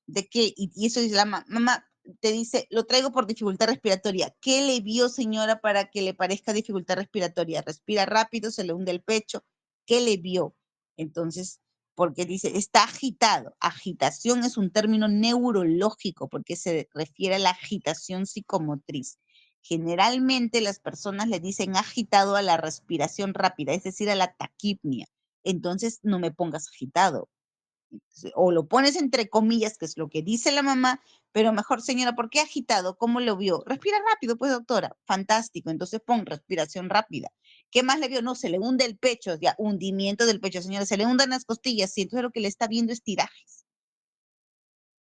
Speaker 2: de qué, y eso dice la mamá, te dice, lo traigo por dificultad respiratoria. ¿Qué le vio, señora, para que le parezca dificultad respiratoria? Respira rápido, se le hunde el pecho. ¿Qué le vio? Entonces, porque dice, está agitado. Agitación es un término neurológico porque se refiere a la agitación psicomotriz. Generalmente las personas le dicen agitado a la respiración rápida, es decir, a la taquipnia. Entonces, no me pongas agitado. o lo pones entre comillas, que es lo que dice la mamá, pero mejor, señora, ¿por qué agitado? ¿Cómo lo vio? Respira rápido, pues, doctora. Fantástico. Entonces pon respiración rápida. ¿Qué más le vio? No, se le hunde el pecho, ya, hundimiento del pecho, señora, se le hundan las costillas, sí, entonces lo que le está viendo es tirajes.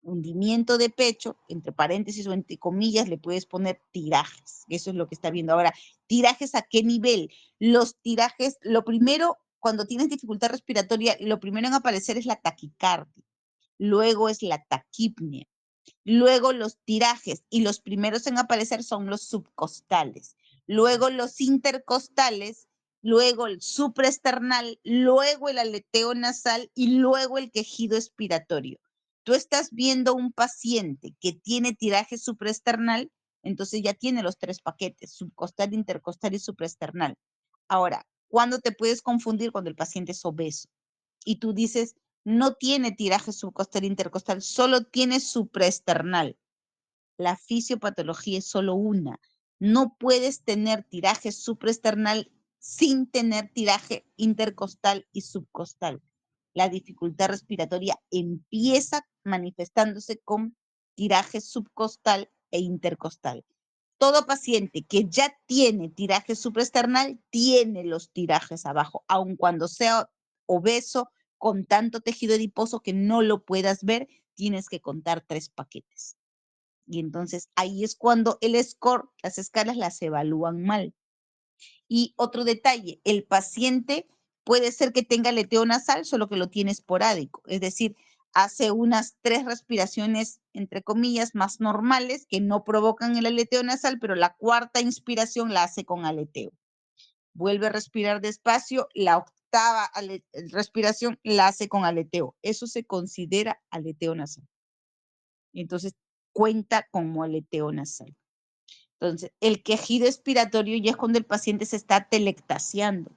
Speaker 2: Hundimiento de pecho, entre paréntesis o entre comillas, le puedes poner tirajes. Eso es lo que está viendo ahora. ¿Tirajes a qué nivel? Los tirajes, lo primero, cuando tienes dificultad respiratoria, lo primero en aparecer es la taquicardia, luego es la taquipnea, luego los tirajes, y los primeros en aparecer son los subcostales, luego los intercostales, luego el supraesternal, luego el aleteo nasal y luego el quejido expiratorio. Tú estás viendo un paciente que tiene tiraje supraesternal, entonces ya tiene los tres paquetes, subcostal, intercostal y supraesternal. Ahora, ¿cuándo te puedes confundir? Cuando el paciente es obeso y tú dices, no tiene tiraje subcostal intercostal, solo tiene supraesternal. La fisiopatología es solo una. No puedes tener tiraje supraesternal sin tener tiraje intercostal y subcostal. La dificultad respiratoria empieza manifestándose con tiraje subcostal e intercostal. Todo paciente que ya tiene tiraje supraesternal tiene los tirajes abajo, aun cuando sea obeso, con tanto tejido adiposo que no lo puedas ver, tienes que contar 3 paquetes. Y entonces ahí es cuando el score, las escalas las evalúan mal. Y otro detalle, el paciente puede ser que tenga aleteo nasal, solo que lo tiene esporádico, es decir, hace unas 3 respiraciones, entre comillas, más normales que no provocan el aleteo nasal, pero la cuarta inspiración la hace con aleteo. Vuelve a respirar despacio, la octava respiración la hace con aleteo. Eso se considera aleteo nasal. Entonces, cuenta como aleteo nasal. Entonces, el quejido expiratorio ya es cuando el paciente se está atelectaseando.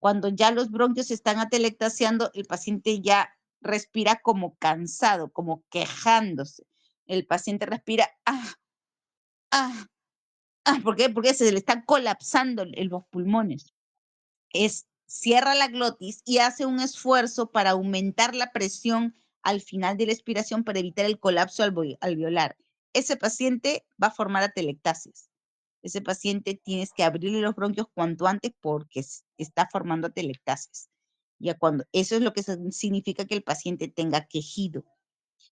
Speaker 2: Cuando ya los bronquios se están atelectaseando, el paciente ya respira como cansado, como quejándose. El paciente respira, ah, ¿por qué? Porque se le están colapsando los pulmones. Cierra la glotis y hace un esfuerzo para aumentar la presión al final de la expiración para evitar el colapso alveolar. Ese paciente va a formar atelectasis. Ese paciente tienes que abrirle los bronquios cuanto antes porque está formando atelectasis. Eso es lo que significa que el paciente tenga quejido.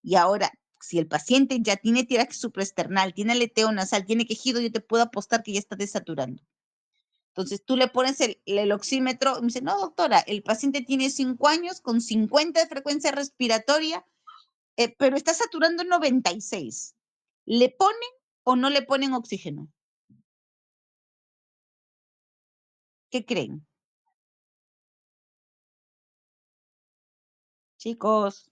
Speaker 2: Y ahora, si el paciente ya tiene tiraje supraesternal, tiene aleteo nasal, tiene quejido, yo te puedo apostar que ya está desaturando. Entonces tú le pones el oxímetro y me dice, no, doctora, el paciente tiene 5 años con 50 de frecuencia respiratoria, pero está saturando en 96. ¿Le ponen o no le ponen oxígeno? ¿Qué creen? Chicos,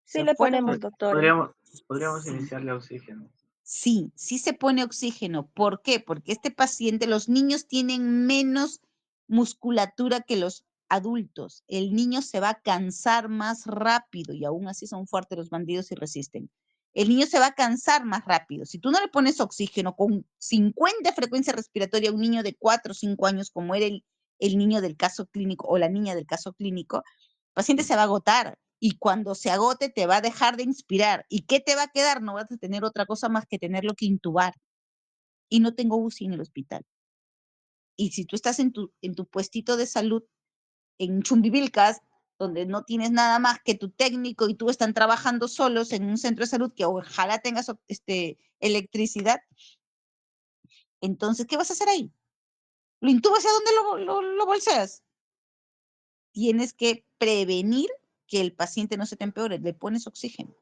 Speaker 3: Sí
Speaker 2: se
Speaker 3: le
Speaker 2: fueron.
Speaker 3: ponemos, doctora.
Speaker 1: Podríamos
Speaker 2: Sí.
Speaker 1: iniciarle oxígeno.
Speaker 2: Sí, sí se pone oxígeno. ¿Por qué? Porque este paciente, los niños tienen menos musculatura que los adultos. El niño se va a cansar más rápido y aún así son fuertes los bandidos y resisten. El niño se va a cansar más rápido. Si tú no le pones oxígeno con 50 frecuencia respiratoria a un niño de 4 o 5 años, como era el niño del caso clínico o la niña del caso clínico, el paciente se va a agotar y cuando se agote te va a dejar de inspirar. ¿Y qué te va a quedar? No vas a tener otra cosa más que tenerlo que intubar. Y no tengo UCI en el hospital. Y si tú estás en tu puestito de salud, en Chumbivilcas, donde no tienes nada más que tu técnico y tú están trabajando solos en un centro de salud que ojalá tengas electricidad, entonces, ¿qué vas a hacer ahí? ¿Lo intubas y a dónde lo bolseas? Tienes que prevenir que el paciente no se te empeore, le pones oxígeno.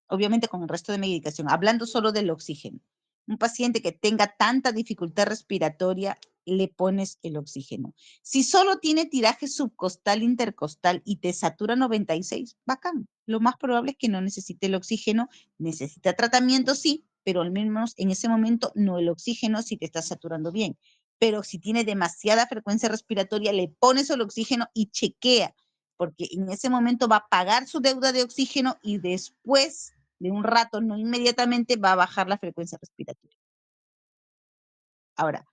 Speaker 2: Obviamente con el resto de medicación, hablando solo del oxígeno. Un paciente que tenga tanta dificultad respiratoria, le pones el oxígeno. Si solo tiene tiraje subcostal intercostal y te satura 96, bacán. Lo más probable es que no necesite el oxígeno, necesita tratamiento, sí, pero al menos en ese momento no el oxígeno si te está saturando bien. Pero si tiene demasiada frecuencia respiratoria, le pones el oxígeno y chequea, porque en ese momento va a pagar su deuda de oxígeno y después de un rato, no inmediatamente, va a bajar la frecuencia respiratoria. Ahora,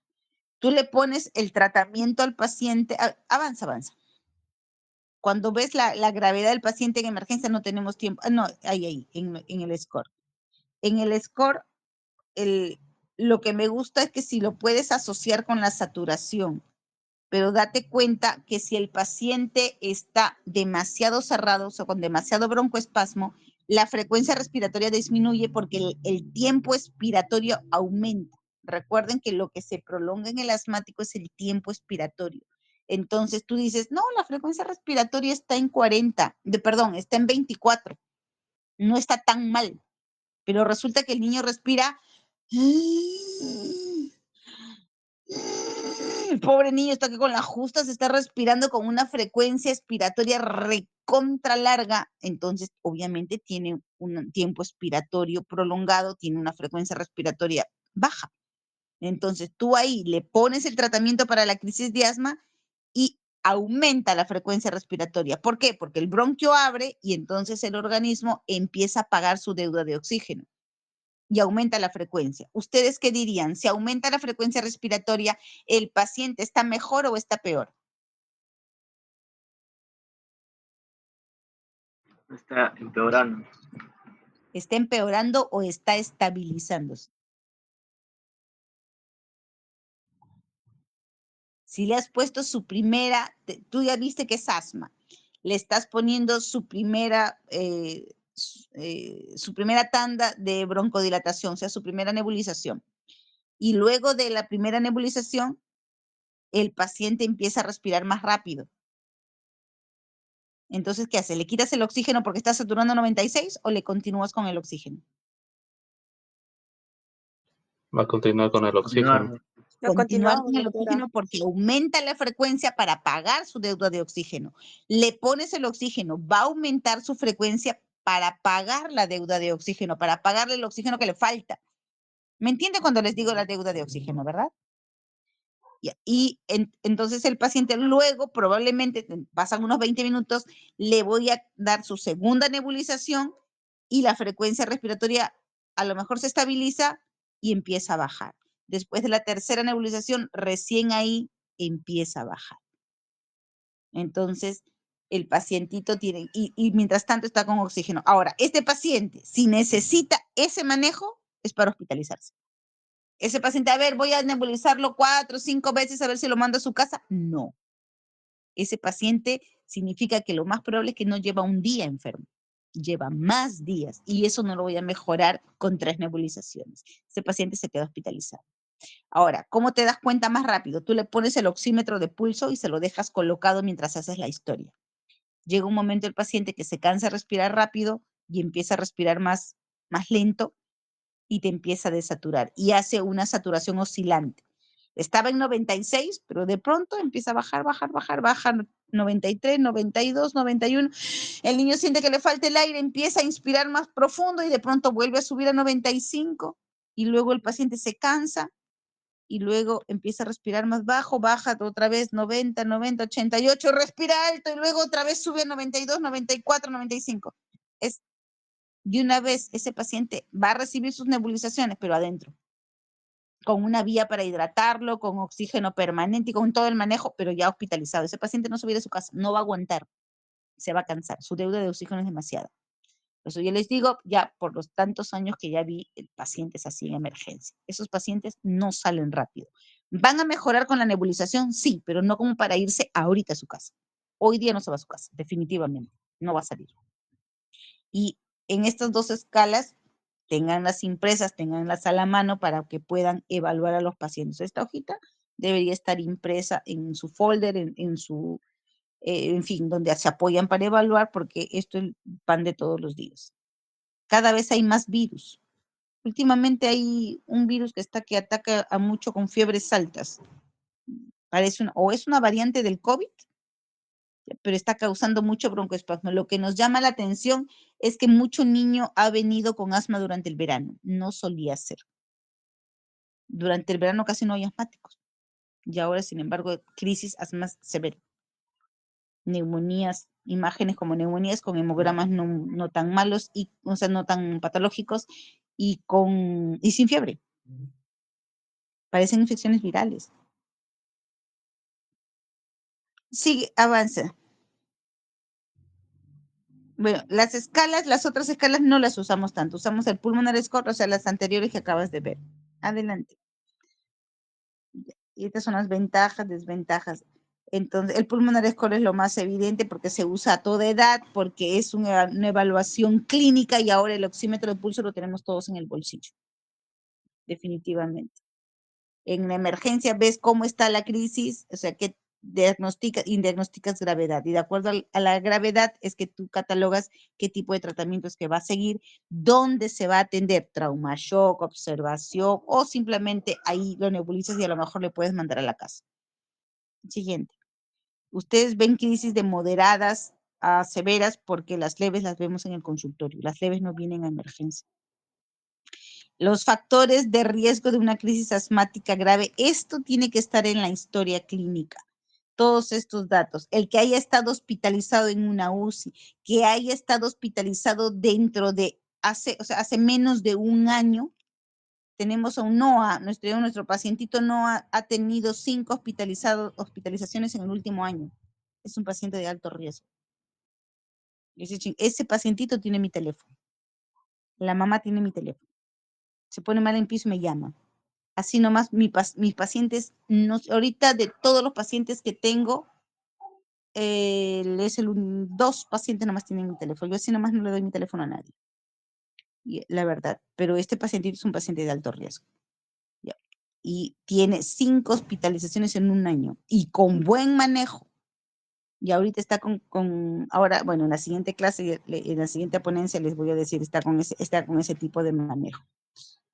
Speaker 2: tú le pones el tratamiento al paciente, avanza. Cuando ves la gravedad del paciente en emergencia, no tenemos tiempo. No, ahí, en el score. En el score, lo que me gusta es que si lo puedes asociar con la saturación, pero date cuenta que si el paciente está demasiado cerrado, o sea, con demasiado broncoespasmo, la frecuencia respiratoria disminuye porque el tiempo expiratorio aumenta. Recuerden que lo que se prolonga en el asmático es el tiempo expiratorio. Entonces tú dices, no, la frecuencia respiratoria está en 40, perdón, está en 24, no está tan mal, pero resulta que el niño respira. El pobre niño está aquí con la justa, se está respirando con una frecuencia expiratoria recontra larga, entonces obviamente tiene un tiempo expiratorio prolongado, tiene una frecuencia respiratoria baja. Entonces tú ahí le pones el tratamiento para la crisis de asma y aumenta la frecuencia respiratoria. ¿Por qué? Porque el bronquio abre y entonces el organismo empieza a pagar su deuda de oxígeno y aumenta la frecuencia. ¿Ustedes qué dirían? Si aumenta la frecuencia respiratoria, ¿el paciente está mejor o está peor?
Speaker 1: Está empeorando.
Speaker 2: ¿Está empeorando o está estabilizándose? Si le has puesto su primera, tú ya viste que es asma, le estás poniendo su primera tanda de broncodilatación, o sea, su primera nebulización. Y luego de la primera nebulización, el paciente empieza a respirar más rápido. Entonces, ¿qué hace? ¿Le quitas el oxígeno porque está saturando 96 o le continúas con el oxígeno?
Speaker 3: Va a continuar con el oxígeno.
Speaker 1: Continuar.
Speaker 2: Continuar
Speaker 4: Lo continuamos,
Speaker 2: con el
Speaker 4: doctora.
Speaker 2: oxígeno porque aumenta la frecuencia para pagar su deuda de oxígeno. Le pones el oxígeno, va a aumentar su frecuencia para pagar la deuda de oxígeno, para pagarle el oxígeno que le falta. ¿Me entiende cuando les digo la deuda de oxígeno, verdad? Entonces el paciente luego, probablemente, pasan unos 20 minutos, le voy a dar su segunda nebulización y la frecuencia respiratoria a lo mejor se estabiliza y empieza a bajar. Después de la tercera nebulización, recién ahí empieza a bajar. Entonces, el pacientito tiene, y mientras tanto está con oxígeno. Ahora, este paciente, si necesita ese manejo, es para hospitalizarse. Ese paciente, a ver, voy a nebulizarlo 4 o 5 veces a ver si lo mando a su casa. No. Ese paciente significa que lo más probable es que no lleva un día enfermo, lleva más días y eso no lo voy a mejorar con 3 nebulizaciones. Ese paciente se queda hospitalizado. Ahora, ¿cómo te das cuenta más rápido? Tú le pones el oxímetro de pulso y se lo dejas colocado mientras haces la historia. Llega un momento el paciente que se cansa de respirar rápido y empieza a respirar más lento y te empieza a desaturar y hace una saturación oscilante. Estaba en 96, pero de pronto empieza a bajar, baja 93, 92, 91. El niño siente que le falta el aire, empieza a inspirar más profundo y de pronto vuelve a subir a 95 y luego el paciente se cansa y luego empieza a respirar más bajo, baja otra vez 90, 90, 88, respira alto y luego otra vez sube a 92, 94, 95. Es de una vez ese paciente va a recibir sus nebulizaciones, pero adentro, con una vía para hidratarlo, con oxígeno permanente y con todo el manejo, pero ya hospitalizado. Ese paciente no se va a ir a su casa, no va a aguantar, se va a cansar, su deuda de oxígeno es demasiada. Por eso yo les digo, ya por los tantos años que ya vi pacientes así en emergencia, esos pacientes no salen rápido. ¿Van a mejorar con la nebulización? Sí, pero no como para irse ahorita a su casa. Hoy día no se va a su casa, definitivamente, no va a salir. Y en estas 2 escalas, tengan las impresas, tenganlas a la mano para que puedan evaluar a los pacientes. Esta hojita debería estar impresa en su folder, en fin, donde se apoyan para evaluar, porque esto es el pan de todos los días. Cada vez hay más virus. Últimamente hay un virus que ataca a mucho con fiebres altas. O es una variante del COVID, pero está causando mucho broncoespasmo. Lo que nos llama la atención es que mucho niño ha venido con asma durante el verano. No solía ser. Durante el verano casi no hay asmáticos. Y ahora, sin embargo, crisis asmas severas. Neumonías, imágenes como neumonías con hemogramas no tan malos, o sea, no tan patológicos y sin fiebre. Parecen infecciones virales. Sigue, avanza. Bueno, las escalas, las otras escalas no las usamos tanto. Usamos el pulmonary score, o sea, las anteriores que acabas de ver. Adelante. Y estas son las ventajas, desventajas. Entonces, el pulmonary score es lo más evidente porque se usa a toda edad, porque es una evaluación clínica y ahora el oxímetro de pulso lo tenemos todos en el bolsillo. Definitivamente. En la emergencia ves cómo está la crisis, o sea, que diagnosticas gravedad. Y de acuerdo a la gravedad es que tú catalogas qué tipo de tratamientos que va a seguir, dónde se va a atender, trauma shock, observación, o simplemente ahí lo nebulizas y a lo mejor le puedes mandar a la casa. Siguiente. Ustedes ven crisis de moderadas a severas porque las leves las vemos en el consultorio. Las leves no vienen a emergencia. Los factores de riesgo de una crisis asmática grave, esto tiene que estar en la historia clínica. Todos estos datos, el que haya estado hospitalizado en una UCI, que haya estado hospitalizado dentro de hace menos de un año, tenemos a un NOA, nuestro pacientito NOA ha tenido 5 hospitalizaciones en el último año. Es un paciente de alto riesgo. Ese pacientito tiene mi teléfono. La mamá tiene mi teléfono. Se pone mal en piso y me llama. Así nomás, mis pacientes, no, ahorita de todos los pacientes que tengo, dos pacientes nomás tienen mi teléfono. Yo así nomás no le doy mi teléfono a nadie. La verdad, pero este pacientito es un paciente de alto riesgo. Ya. Y tiene 5 hospitalizaciones en un año y con buen manejo. Y ahorita está ahora, bueno, en la siguiente clase, en la siguiente ponencia les voy a decir, está con ese tipo de manejo.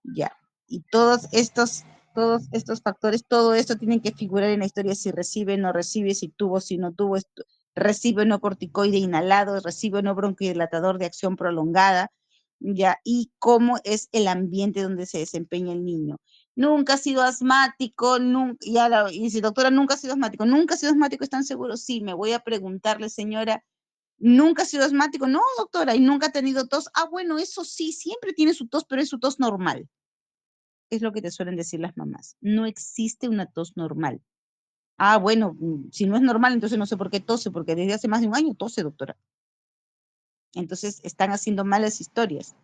Speaker 2: Ya. Y todos estos factores, todo esto tienen que figurar en la historia, si recibe, no recibe, si tuvo, si no tuvo, recibe o no corticoide inhalado, recibe o no bronquidilatador de acción prolongada, ya, y cómo es el ambiente donde se desempeña el niño. Nunca ha sido asmático, y dice, doctora, nunca ha sido asmático, ¿están seguros? Sí, me voy a preguntarle, señora, ¿nunca ha sido asmático? No, doctora, y nunca ha tenido tos. Ah, bueno, eso sí, siempre tiene su tos, pero es su tos normal. Es lo que te suelen decir las mamás. No existe una tos normal. Ah, bueno, si no es normal, entonces no sé por qué tose, porque desde hace más de un año tose, doctora. Entonces están haciendo malas historias.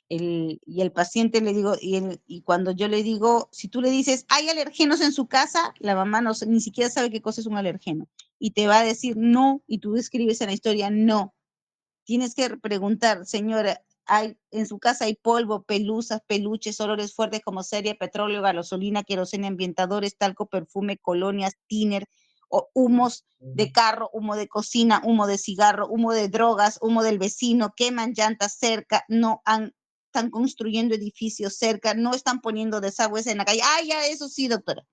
Speaker 2: Y el paciente le digo, y cuando yo le digo, si tú le dices, ¿hay alergenos en su casa? La mamá ni siquiera sabe qué cosa es un alergeno. Y te va a decir no, y tú escribes en la historia no. Tienes que preguntar, señora, en su casa hay polvo, pelusas, peluches, olores fuertes como serie, petróleo, gasolina, querosena, ambientadores, talco, perfume, colonias, tiner, o humos de carro, humo de cocina, humo de cigarro, humo de drogas, humo del vecino, queman llantas cerca, están construyendo edificios cerca, no están poniendo desagües en la calle. Ah, ya, eso sí, doctora.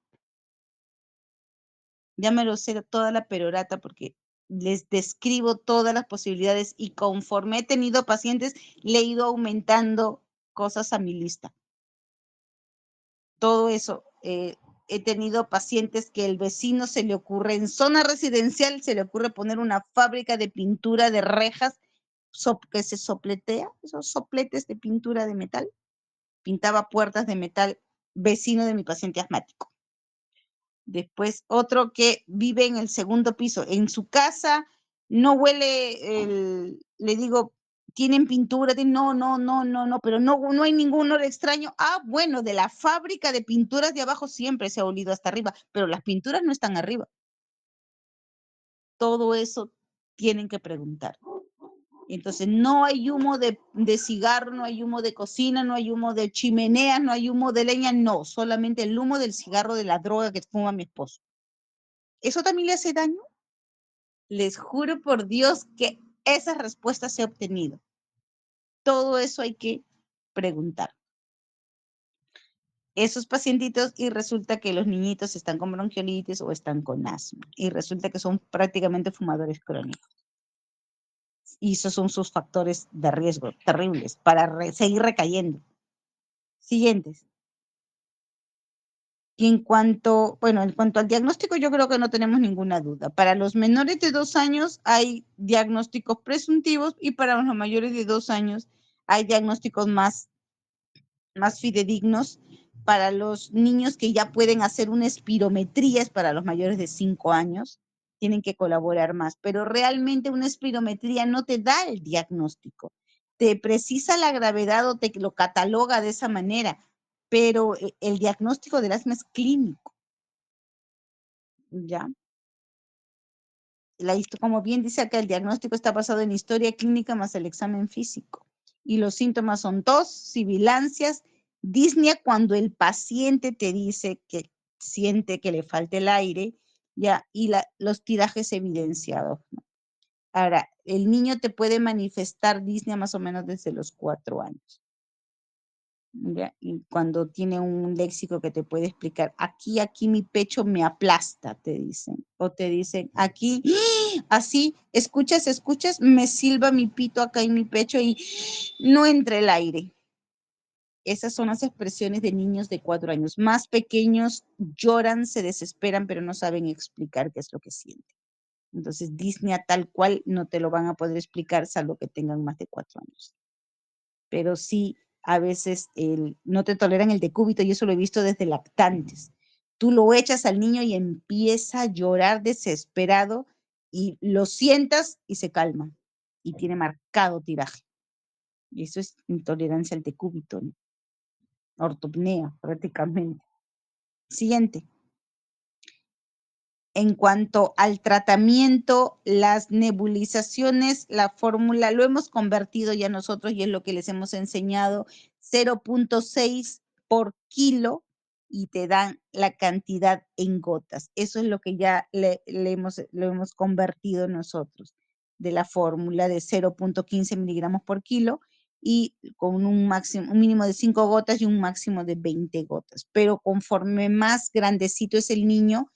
Speaker 2: Ya me lo sé toda la perorata porque les describo todas las posibilidades y conforme he tenido pacientes, le he ido aumentando cosas a mi lista. Todo eso. He tenido pacientes que el vecino se le ocurre, en zona residencial, se le ocurre poner una fábrica de pintura de rejas que se sopletea, esos sopletes de pintura de metal. Pintaba puertas de metal, vecino de mi paciente asmático. Después otro que vive en el segundo piso. En su casa no huele, le digo, tienen pintura, no, pero no hay ningún olor extraño. Ah, bueno, de la fábrica de pinturas de abajo siempre se ha olido hasta arriba, pero las pinturas no están arriba. Todo eso tienen que preguntar. Entonces, no hay humo de cigarro, no hay humo de cocina, no hay humo de chimenea, no hay humo de leña, no, solamente el humo del cigarro de la droga que fuma mi esposo. ¿Eso también le hace daño? Les juro por Dios que esas respuestas he obtenido. Todo eso hay que preguntar. Esos pacientitos y resulta que los niñitos están con bronquiolitis o están con asma y resulta que son prácticamente fumadores crónicos. Y esos son sus factores de riesgo terribles para seguir recayendo. Siguientes. Y en cuanto al diagnóstico, yo creo que no tenemos ninguna duda. Para los menores de 2 años hay diagnósticos presuntivos y para los mayores de 2 años hay diagnósticos más fidedignos. Para los niños que ya pueden hacer una espirometría es para los mayores de 5 años. tienen que colaborar más, pero realmente una espirometría no te da el diagnóstico. Te precisa la gravedad o te lo cataloga de esa manera, pero el diagnóstico del asma es clínico, ¿ya? Como bien dice acá, el diagnóstico está basado en historia clínica más el examen físico. Y los síntomas son tos, sibilancias, disnea cuando el paciente te dice que siente que le falta el aire, ya, y los tirajes evidenciados, ¿no? Ahora, el niño te puede manifestar disnea más o menos desde los 4 años. ¿Ya? Y cuando tiene un léxico que te puede explicar, aquí mi pecho me aplasta, te dicen. O te dicen, aquí, así, escuchas, me silba mi pito acá en mi pecho y no entra el aire. Esas son las expresiones de niños de 4 años. Más pequeños lloran, se desesperan, pero no saben explicar qué es lo que sienten. Entonces, disnea tal cual no te lo van a poder explicar, salvo que tengan más de 4 años. Pero sí, a veces no te toleran el decúbito, y eso lo he visto desde lactantes. Tú lo echas al niño y empieza a llorar desesperado y lo sientas y se calma y tiene marcado tiraje. Y eso es intolerancia al decúbito, ¿no? Ortopnea prácticamente. Siguiente. En cuanto al tratamiento, las nebulizaciones, la fórmula lo hemos convertido ya nosotros y es lo que les hemos enseñado, 0.6 por kilo y te dan la cantidad en gotas. Eso es lo que ya lo hemos convertido nosotros, de la fórmula de 0.15 miligramos por kilo y con un mínimo de 5 gotas y un máximo de 20 gotas. Pero conforme más grandecito es el niño,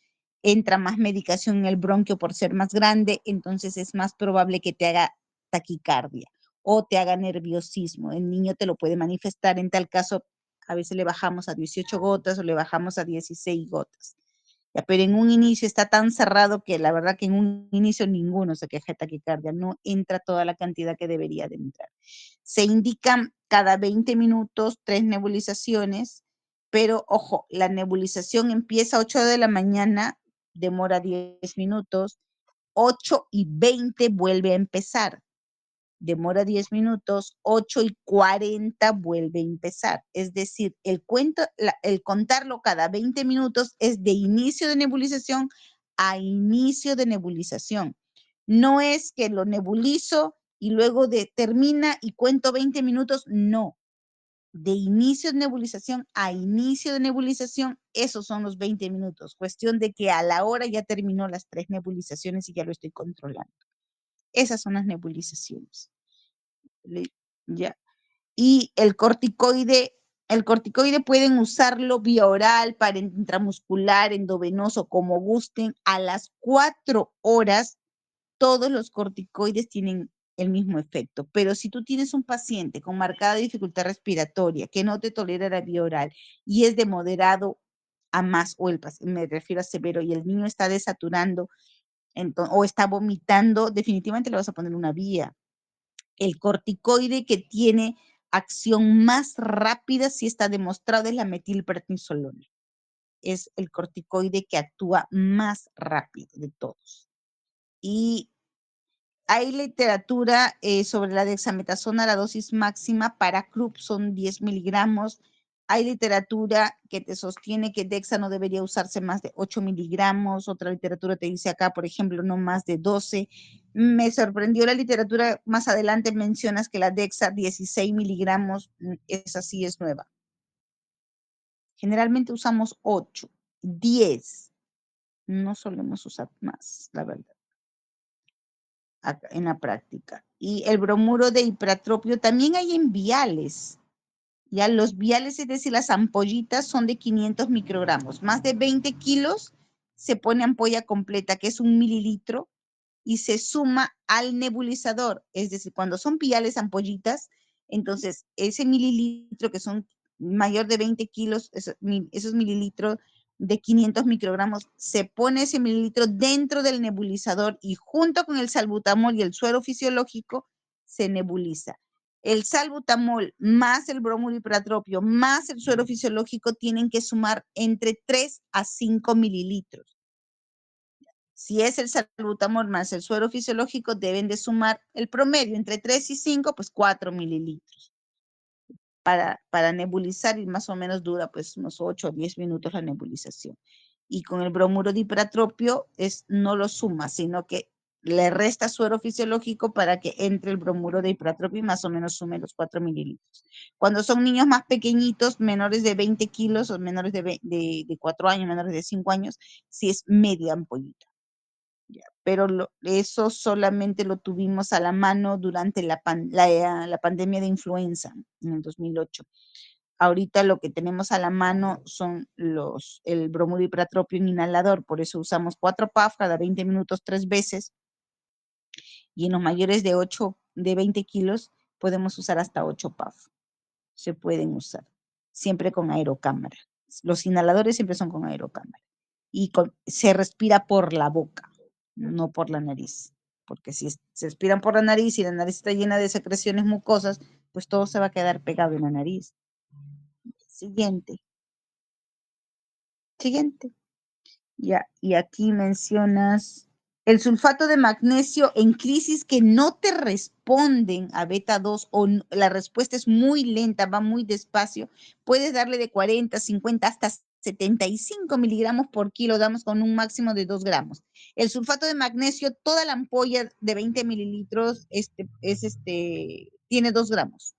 Speaker 2: entra más medicación en el bronquio por ser más grande, entonces es más probable que te haga taquicardia o te haga nerviosismo. El niño te lo puede manifestar, en tal caso, a veces le bajamos a 18 gotas o le bajamos a 16 gotas. Ya, pero en un inicio está tan cerrado que la verdad que en un inicio ninguno se queja de taquicardia, no entra toda la cantidad que debería de entrar. Se indican cada 20 minutos 3 nebulizaciones, pero ojo, la nebulización empieza a 8 de la mañana, demora 10 minutos, 8:20 vuelve a empezar, demora 10 minutos, 8:40 vuelve a empezar. Es decir, el contarlo cada 20 minutos es de inicio de nebulización a inicio de nebulización. No es que lo nebulizo y luego termina y cuento 20 minutos, no. De inicio de nebulización a inicio de nebulización, esos son los 20 minutos. Cuestión de que a la hora ya terminó las 3 nebulizaciones y ya lo estoy controlando. Esas son las nebulizaciones. Ya. Y el corticoide pueden usarlo vía oral, para intramuscular, endovenoso, como gusten. A las 4 horas, todos los corticoides tienen el mismo efecto. Pero si tú tienes un paciente con marcada dificultad respiratoria que no te tolera la vía oral y es de moderado a más, o me refiero a severo, y el niño está desaturando o está vomitando, definitivamente le vas a poner una vía. El corticoide que tiene acción más rápida, si está demostrado, es la metilprednisolona. Es el corticoide que actúa más rápido de todos. Y hay literatura sobre la dexametasona, la dosis máxima para Krupp son 10 miligramos. Hay literatura que te sostiene que Dexa no debería usarse más de 8 miligramos. Otra literatura te dice acá, por ejemplo, no más de 12. Me sorprendió la literatura, más adelante mencionas que la Dexa 16 miligramos, esa sí es nueva. Generalmente usamos 8, 10. No solemos usar más, la verdad, en la práctica. Y el bromuro de hipratropio también hay en viales. Ya los viales, es decir, las ampollitas son de 500 microgramos. Más de 20 kilos se pone ampolla completa, que es 1 mililitro, y se suma al nebulizador. Es decir, cuando son viales ampollitas, entonces ese mililitro, que son mayor de 20 kilos, esos mililitros de 500 microgramos, se pone ese mililitro dentro del nebulizador y junto con el salbutamol y el suero fisiológico se nebuliza. El salbutamol más el bromuro hipratropio más el suero fisiológico tienen que sumar entre 3 a 5 mililitros. Si es el salbutamol más el suero fisiológico, deben de sumar el promedio entre 3 y 5, pues 4 mililitros. Para nebulizar y más o menos dura pues unos 8 o 10 minutos la nebulización. Y con el bromuro de hiperatropio no lo suma, sino que le resta suero fisiológico para que entre el bromuro de hiperatropio y más o menos sume los 4 mililitros. Cuando son niños más pequeñitos, menores de 20 kilos o menores de 4 años, menores de 5 años, sí es media ampollita. Pero eso solamente lo tuvimos a la mano durante la pandemia de influenza en el 2008. Ahorita lo que tenemos a la mano son el bromuro hiperatropio en inhalador, por eso usamos 4 PAF cada 20 minutos 3 veces, y en los mayores de 20 kilos podemos usar hasta 8 PAF. Se pueden usar, siempre con aerocámara. Los inhaladores siempre son con aerocámara. Y se respira por la boca, no por la nariz. Porque si se respiran por la nariz y la nariz está llena de secreciones mucosas, pues todo se va a quedar pegado en la nariz. Siguiente. Ya, y aquí mencionas el sulfato de magnesio en crisis que no te responden a beta 2 o la respuesta es muy lenta, va muy despacio. Puedes darle de 40, 50 hasta 75 miligramos por kilo, damos con un máximo de 2 gramos. El sulfato de magnesio, toda la ampolla de 20 mililitros tiene 2 gramos,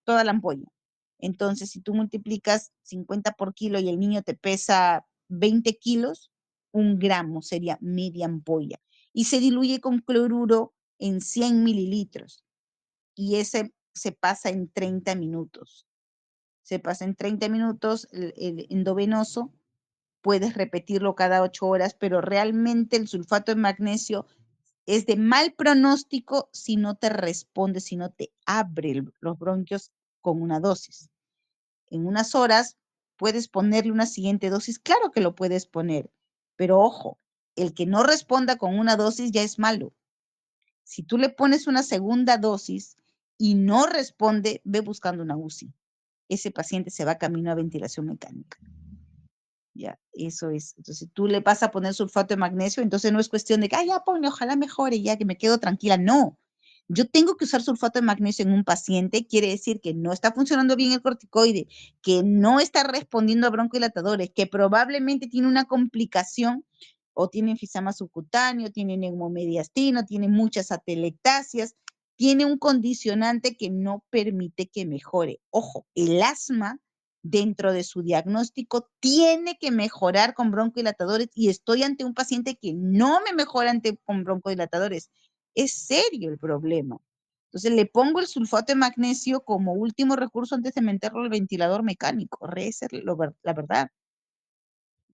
Speaker 2: toda la ampolla. Entonces, si tú multiplicas 50 por kilo y el niño te pesa 20 kilos, 1 gramo sería media ampolla. Y se diluye con cloruro en 100 mililitros. Y ese se pasa en 30 minutos. Se pasa en 30 minutos el endovenoso. Puedes repetirlo cada 8 horas, pero realmente el sulfato de magnesio es de mal pronóstico si no te responde, si no te abre los bronquios con una dosis. En unas horas puedes ponerle una siguiente dosis, claro que lo puedes poner, pero ojo, el que no responda con una dosis ya es malo. Si tú le pones una segunda dosis y no responde, ve buscando una UCI. Ese paciente se va camino a ventilación mecánica. Ya, eso es. Entonces tú le vas a poner sulfato de magnesio, entonces no es cuestión de que, ya ponle, ojalá mejore, ya que me quedo tranquila. No, yo tengo que usar sulfato de magnesio en un paciente, quiere decir que no está funcionando bien el corticoide, que no está respondiendo a broncodilatadores, que probablemente tiene una complicación o tiene enfisema subcutáneo, tiene neumomediastino, tiene muchas atelectasias, tiene un condicionante que no permite que mejore. Ojo, el asma dentro de su diagnóstico tiene que mejorar con broncodilatadores y estoy ante un paciente que no me mejora con broncodilatadores. Es serio el problema. Entonces le pongo el sulfato de magnesio como último recurso antes de meterlo al ventilador mecánico. Esa es la verdad.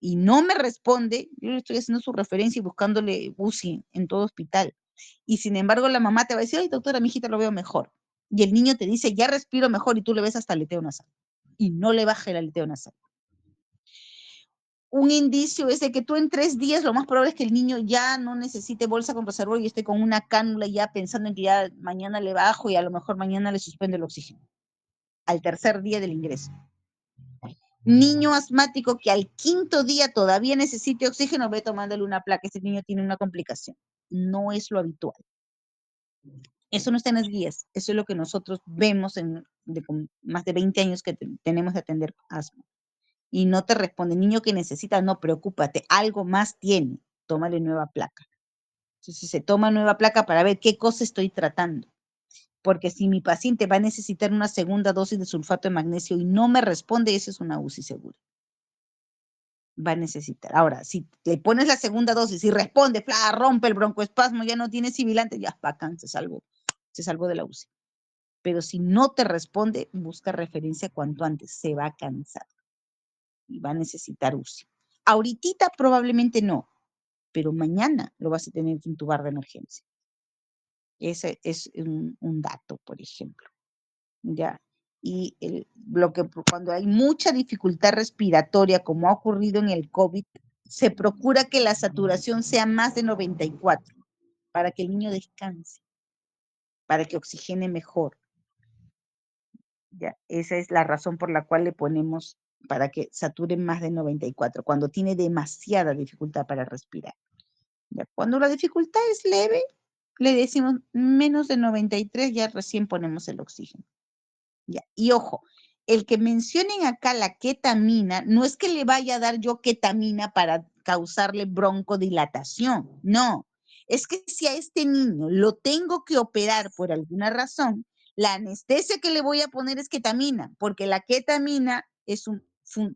Speaker 2: Y no me responde, yo le estoy haciendo su referencia y buscándole UCI en todo hospital. Y sin embargo la mamá te va a decir, ay doctora, mi hijita lo veo mejor. Y el niño te dice, ya respiro mejor y tú le ves hasta aleteo nasal. Y no le baja el aleteo nasal. Un indicio es de que tú en 3 días lo más probable es que el niño ya no necesite bolsa con reservorio y esté con una cánula ya pensando en que ya mañana le bajo y a lo mejor mañana le suspende el oxígeno. Al tercer día del ingreso. Niño asmático que al 5.º día todavía necesite oxígeno, ve tomándole una placa. Ese niño tiene una complicación. No es lo habitual. Eso no está en las guías. Eso es lo que nosotros vemos con más de 20 años que tenemos de atender asma. Y no te responde, niño que necesita, no, preocúpate, algo más tiene, tómale nueva placa. Entonces se toma nueva placa para ver qué cosa estoy tratando. Porque si mi paciente va a necesitar una segunda dosis de sulfato de magnesio y no me responde, eso es una UCI segura. Va a necesitar. Ahora, si le pones la segunda dosis y responde, rompe el broncoespasmo, ya no tiene sibilante, ya bacán, se salvó de la UCI. Pero si no te responde, busca referencia cuanto antes, se va a cansar y va a necesitar UCI. Ahorita probablemente no, pero mañana lo vas a tener que intubar de emergencia. Ese es un dato, por ejemplo. ¿Ya? Y cuando hay mucha dificultad respiratoria, como ha ocurrido en el COVID, se procura que la saturación sea más de 94 para que el niño descanse, para que oxigene mejor. ¿Ya? Esa es la razón por la cual le ponemos para que sature más de 94, cuando tiene demasiada dificultad para respirar. Ya, cuando la dificultad es leve, le decimos menos de 93, ya recién ponemos el oxígeno. Ya, y ojo, el que mencionen acá la ketamina, no es que le vaya a dar yo ketamina para causarle broncodilatación, no. Es que si a este niño lo tengo que operar por alguna razón, la anestesia que le voy a poner es ketamina, porque la ketamina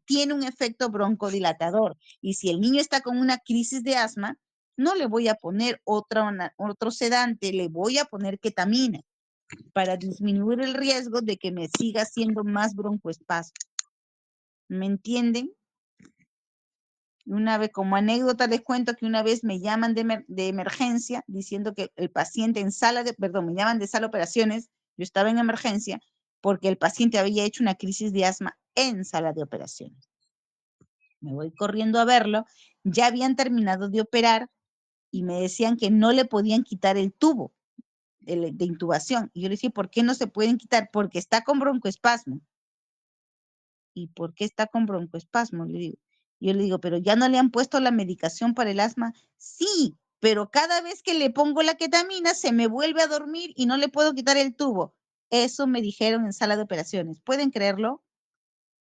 Speaker 2: tiene un efecto broncodilatador. Y si el niño está con una crisis de asma, no le voy a poner otro sedante, le voy a poner ketamina para disminuir el riesgo de que me siga haciendo más broncoespasmo. ¿Me entienden? Una vez, como anécdota, les cuento que una vez me llaman de emergencia diciendo que el paciente me llaman de sala de operaciones, yo estaba en emergencia porque el paciente había hecho una crisis de asma en sala de operaciones. Me voy corriendo a verlo, ya habían terminado de operar y me decían que no le podían quitar el tubo de intubación. Y yo le decía, ¿por qué no se pueden quitar? Porque está con broncoespasmo. ¿Y por qué está con broncoespasmo? Le digo. Yo le digo, pero ya no le han puesto la medicación para el asma. Sí, pero cada vez que le pongo la ketamina se me vuelve a dormir y no le puedo quitar el tubo. Eso me dijeron en sala de operaciones. ¿Pueden creerlo?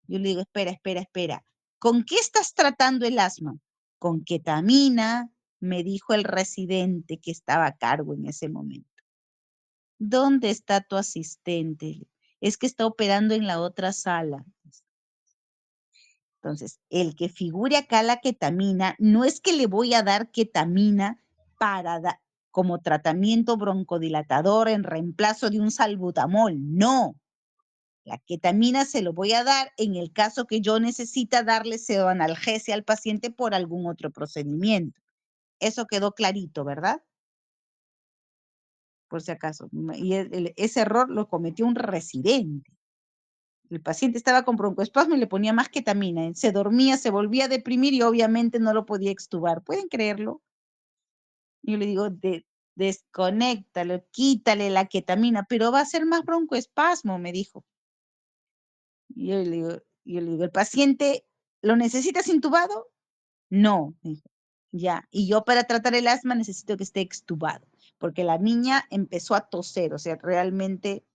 Speaker 2: Yo le digo, espera. ¿Con qué estás tratando el asma? Con ketamina, me dijo el residente que estaba a cargo en ese momento. ¿Dónde está tu asistente? Es que está operando en la otra sala. Entonces, el que figure acá la ketamina, no es que le voy a dar ketamina como tratamiento broncodilatador en reemplazo de un salbutamol, no. La ketamina se lo voy a dar en el caso que yo necesita darle pseudoanalgesia al paciente por algún otro procedimiento. Eso quedó clarito, ¿verdad? Por si acaso. Y ese error lo cometió un residente. El paciente estaba con broncoespasmo y le ponía más ketamina. Se dormía, se volvía a deprimir y obviamente no lo podía extubar. ¿Pueden creerlo? Yo le digo, desconéctalo, quítale la ketamina, pero va a ser más broncoespasmo, me dijo. Y yo le digo, ¿el paciente lo necesitas intubado? No, me dijo. Ya, y yo para tratar el asma necesito que esté extubado, porque la niña empezó a toser, o sea, realmente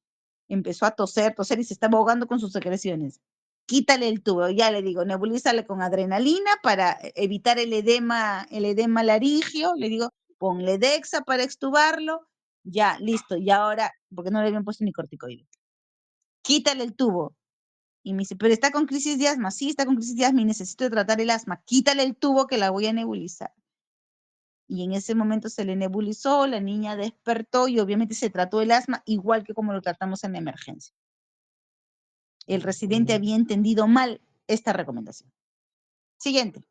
Speaker 2: empezó a toser y se estaba ahogando con sus secreciones. Quítale el tubo, ya le digo, nebulízale con adrenalina para evitar el edema laringio, le digo, ponle Dexa para extubarlo, ya, listo, y ahora, porque no le habían puesto ni corticoide. Quítale el tubo. Y me dice, pero está con crisis de asma, sí, está con crisis de asma y necesito tratar el asma, quítale el tubo que la voy a nebulizar. Y en ese momento se le nebulizó, la niña despertó y obviamente se trató el asma igual que como lo tratamos en la emergencia. El residente había entendido mal esta recomendación. Siguiente.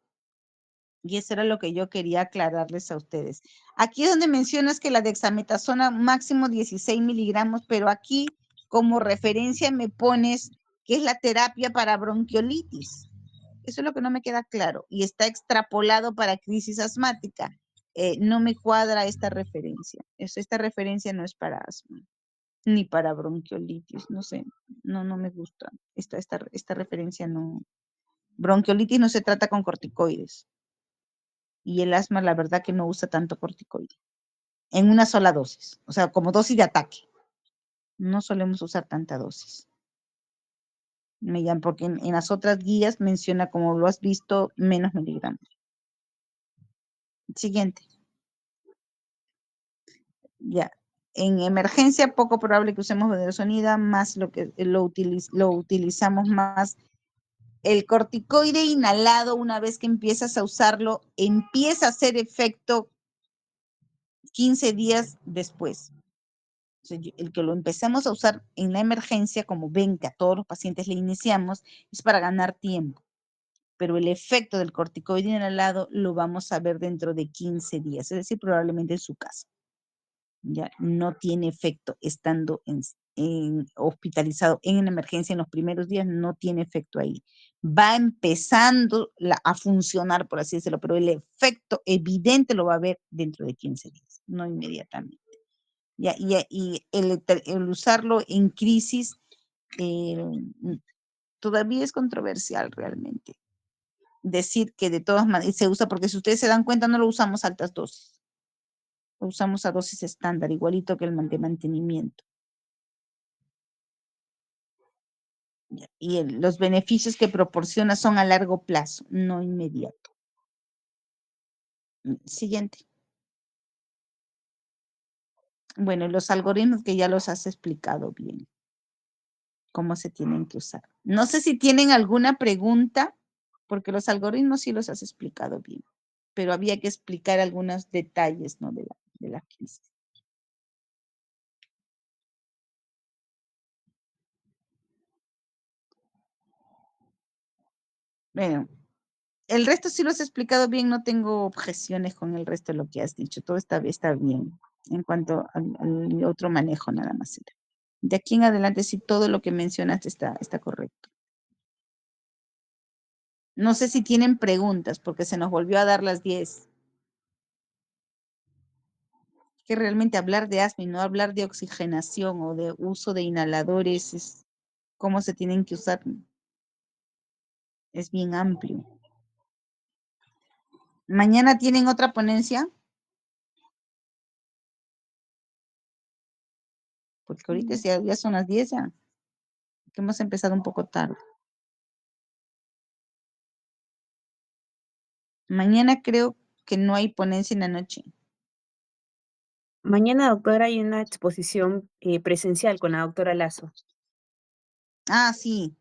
Speaker 2: Y eso era lo que yo quería aclararles a ustedes. Aquí es donde mencionas que la dexametasona máximo 16 miligramos, pero aquí como referencia me pones que es la terapia para bronquiolitis. Eso es lo que no me queda claro. Y está extrapolado para crisis asmática. No me cuadra esta referencia. Esta referencia no es para asma, ni para bronquiolitis. No sé, no me gusta. Esta referencia no. Bronquiolitis no se trata con corticoides. Y el asma, la verdad que no usa tanto corticoide. En una sola dosis. O sea, como dosis de ataque. No solemos usar tanta dosis. Porque en las otras guías menciona, como lo has visto, menos miligramos. Siguiente. Ya. En emergencia, poco probable que usemos budesonida, más lo utilizamos más. El corticoide inhalado, una vez que empiezas a usarlo, empieza a hacer efecto 15 días después. O sea, el que lo empecemos a usar en la emergencia, como ven que a todos los pacientes le iniciamos, es para ganar tiempo. Pero el efecto del corticoide inhalado lo vamos a ver dentro de 15 días, es decir, probablemente en su casa. Ya no tiene efecto estando hospitalizado en una emergencia en los primeros días, no tiene efecto ahí. Va empezando a funcionar, por así decirlo, pero el efecto evidente lo va a ver dentro de 15 días, no inmediatamente. Ya, y el usarlo en crisis todavía es controversial realmente. Decir que de todas maneras se usa, porque si ustedes se dan cuenta, no lo usamos altas dosis. Lo usamos a dosis estándar, igualito que el de mantenimiento. Ya, y los beneficios que proporciona son a largo plazo, no inmediato. Siguiente. Bueno, los algoritmos que ya los has explicado bien, cómo se tienen que usar. No sé si tienen alguna pregunta, porque los algoritmos sí los has explicado bien, pero había que explicar algunos detalles, ¿no? de la crisis. Bueno, el resto sí lo has explicado bien, no tengo objeciones con el resto de lo que has dicho, todo está bien en cuanto al otro manejo nada más. De aquí en adelante sí todo lo que mencionaste está correcto. No sé si tienen preguntas porque se nos volvió a dar las 10. Que realmente hablar de asma y no hablar de oxigenación o de uso de inhaladores es cómo se tienen que usar. Es bien amplio. ¿Mañana tienen otra ponencia? Porque ahorita ya son las 10 ya. Que hemos empezado un poco tarde. Mañana creo que no hay ponencia en la noche.
Speaker 4: Mañana, doctora, hay una exposición presencial con la doctora Lazo.
Speaker 2: Ah, sí.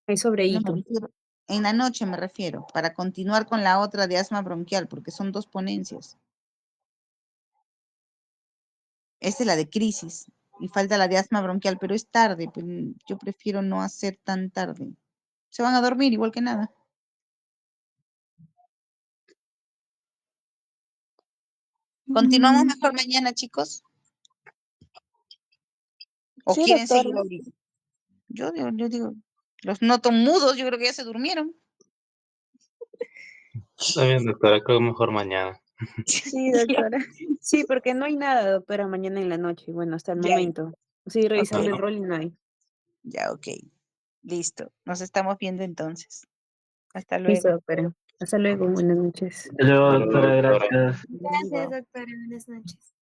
Speaker 4: Es sobre
Speaker 2: No,
Speaker 4: hito.
Speaker 2: en la noche me refiero, para continuar con la otra de asma bronquial, porque son 2 ponencias. Esta es la de crisis y falta la de asma bronquial, pero es tarde, pues, yo prefiero no hacer tan tarde. Se van a dormir igual que nada. ¿Continuamos mejor mañana, chicos? ¿O
Speaker 4: Sí,
Speaker 2: quieren
Speaker 4: doctora.
Speaker 2: seguir ahorita? Yo digo, los noto mudos, yo creo que ya se durmieron.
Speaker 3: Está bien, doctora, creo mejor mañana.
Speaker 4: Sí, doctora. Sí, porque no hay nada, doctora, mañana en la noche. Bueno, hasta el
Speaker 2: Ya,
Speaker 4: momento. Sí, revisando
Speaker 2: ok.
Speaker 4: el rol y no hay.
Speaker 2: Ya, ok. Listo. Nos estamos viendo entonces. Hasta
Speaker 4: Listo,
Speaker 2: luego.
Speaker 4: doctora. Hasta luego. Buenas noches.
Speaker 1: Hasta luego,
Speaker 3: Hasta luego,
Speaker 1: doctora,
Speaker 3: doctora.
Speaker 1: gracias.
Speaker 5: Gracias, doctora. Buenas noches.